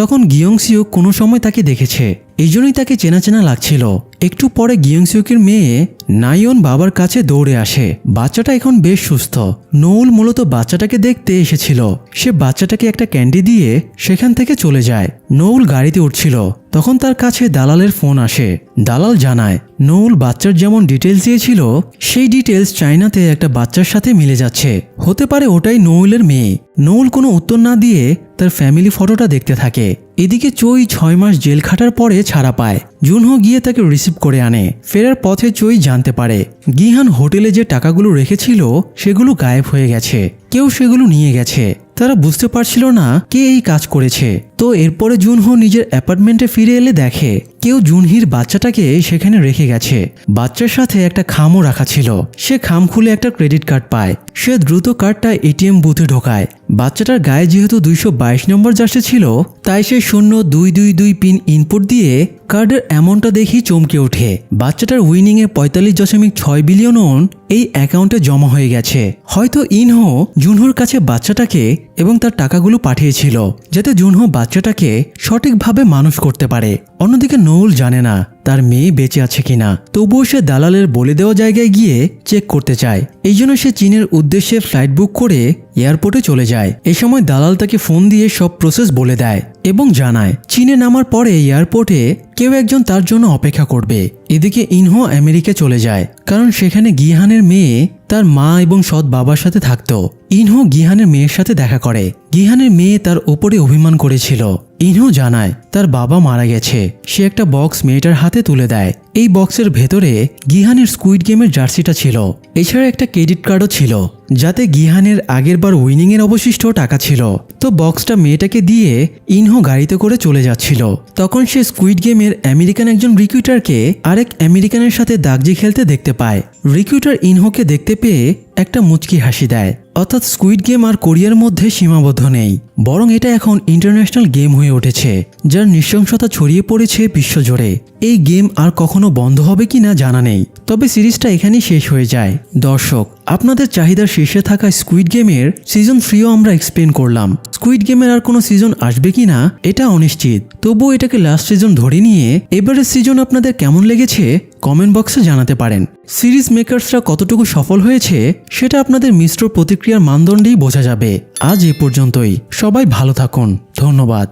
তখন গিয়ংসিউক কোনো সময় তাকে দেখেছে, এই জন্যই তাকে চেনা চেনা লাগছিল। একটু পরে গিয়ংসিউকের মেয়ে নাইয়ন বাবার কাছে দৌড়ে আসে। বাচ্চাটা এখন বেশ সুস্থ। নৌল মূলত বাচ্চাটাকে দেখতে এসেছিল। সে বাচ্চাটাকে একটা ক্যান্ডি দিয়ে সেখান থেকে চলে যায়। নৌল গাড়িতে উঠছিল, তখন তার কাছে দালালের ফোন আসে। দালাল জানায় নৌল বাচ্চার যেমন ডিটেলস দিয়েছিল সেই ডিটেলস চায়নাতে একটা বাচ্চার সাথে মিলে যাচ্ছে। হতে পারে ওটাই নৌলের মেয়ে। নৌল কোনো উত্তর না দিয়ে তার ফ্যামিলি ফটোটা দেখতে থাকে। এদিকে চই 6 মাস জেল খাটার পরে ছাড়া পায়। জুনহো গিয়ে তাকে রিসিভ করে আনে। ফেরার পথে চই জানতে পারে গিহান হোটেলে যে টাকাগুলো রেখেছিল সেগুলো গায়েব হয়ে গেছে। কেউ সেগুলো নিয়ে গেছে। তারা বুঝতে পারছিল না কে এই কাজ করেছে। তো এরপরে জুনহো নিজের অ্যাপার্টমেন্টে ফিরে এলে দেখে কেউ জুনহির বাচ্চাটাকে সেখানে রেখে গেছে। বাচ্চার সাথে একটা খামও রাখা ছিল। সে খাম খুলে একটা ক্রেডিট কার্ড পায়। সে দ্রুত কার্ডটা এটিএম বুথে ঢোকায়। বাচ্চাটার গায়ে যেহেতু 222 নম্বর জার্সি ছিল, তাই সে 0222 পিন ইনপুট দিয়ে কার্ডের অ্যামাউন্টটা দেখেই চমকে ওঠে। বাচ্চাটার উইনিংয়ে 45.6 বিলিয়ন ওন এই অ্যাকাউন্টে জমা হয়ে গেছে। হয়তো ইনহো জুনহোর কাছে বাচ্চাটাকে এবং তার টাকাগুলো পাঠিয়েছিল, যাতে জুনহো বাচ্চাটাকে সঠিকভাবে মানুষ করতে পারে। অন্যদিকে নৌল জানে না তার মেয়ে বেঁচে আছে কিনা। তবুও সে দালালের বলে দেওয়া জায়গায় গিয়ে চেক করতে চায়। এই জন্য সে চীনের উদ্দেশ্যে ফ্লাইট বুক করে এয়ারপোর্টে চলে যায়। এ সময় দালাল তাকে ফোন দিয়ে সব প্রসেস বলে দেয় এবং জানায় চীনে নামার পরে এয়ারপোর্টে কেউ একজন তার জন্য অপেক্ষা করবে। এদিকে ইনহো আমেরিকা চলে যায়, কারণ সেখানে গিহানের মেয়ে তার মা এবং সৎ বাবার সাথে থাকতো। ইনহো গিহানের মেয়ের সাথে দেখা করে। গিহানের মেয়ে তার ওপরে অভিমান করেছিল, ইনহো জানায় তার বাবা মারা গেছে। সে একটা বক্স মেয়েটার হাতে তুলে দেয়। এই বক্সের ভেতরে গিহানের স্কুইড গেমের জার্সিটা ছিল। এছাড়া একটা ক্রেডিট কার্ডও ছিল, যাতে গিহানের আগের বার উইনিংয়ের অবশিষ্ট টাকা ছিল। তো বক্সটা মেয়েটাকে দিয়ে ইনহো গাড়িতে করে চলে যাচ্ছিল। তখন সে স্কুইড গেমের আমেরিকান একজন রিক্রুটারকে আরেক আমেরিকানের সাথে দাগজি খেলতে দেখতে পায়। রিক্রুটার ইনহোকে দেখতে পেয়ে একটা মুচকি হাসি দেয়। অর্থাৎ স্কুইড গেম আর কোরিয়ার মধ্যে সীমাবদ্ধ নেই, বরং এটা এখন ইন্টারন্যাশনাল গেম হয়ে উঠেছে, যার নৃশংসতা ছড়িয়ে পড়েছে বিশ্বজুড়ে। এই গেম আর কখনো বন্ধ হবে কিনা জানা নেই, তবে সিরিজটা এখানেই শেষ হয়ে যায়। দর্শক, আপনাদের চাহিদার শীর্ষে থাকা স্কুইড গেমের সিজন 3ও আমরা এক্সপ্লেন করলাম। স্কুইড গেমের আর কোনো সিজন আসবে কিনা এটা অনিশ্চিত, তবুও এটাকে লাস্ট সিজন ধরে নিয়ে এবারের সিজন আপনাদের কেমন লেগেছে কমেন্ট বক্সে জানাতে পারেন। সিরিজ মেকার্সরা কতটুকু সফল হয়েছে সেটা আপনাদের মিশ্র প্রতিক্রিয়ার মানদণ্ডেই বোঝা যাবে। আজ এ পর্যন্তই, সবাই ভালো থাকুন, ধন্যবাদ।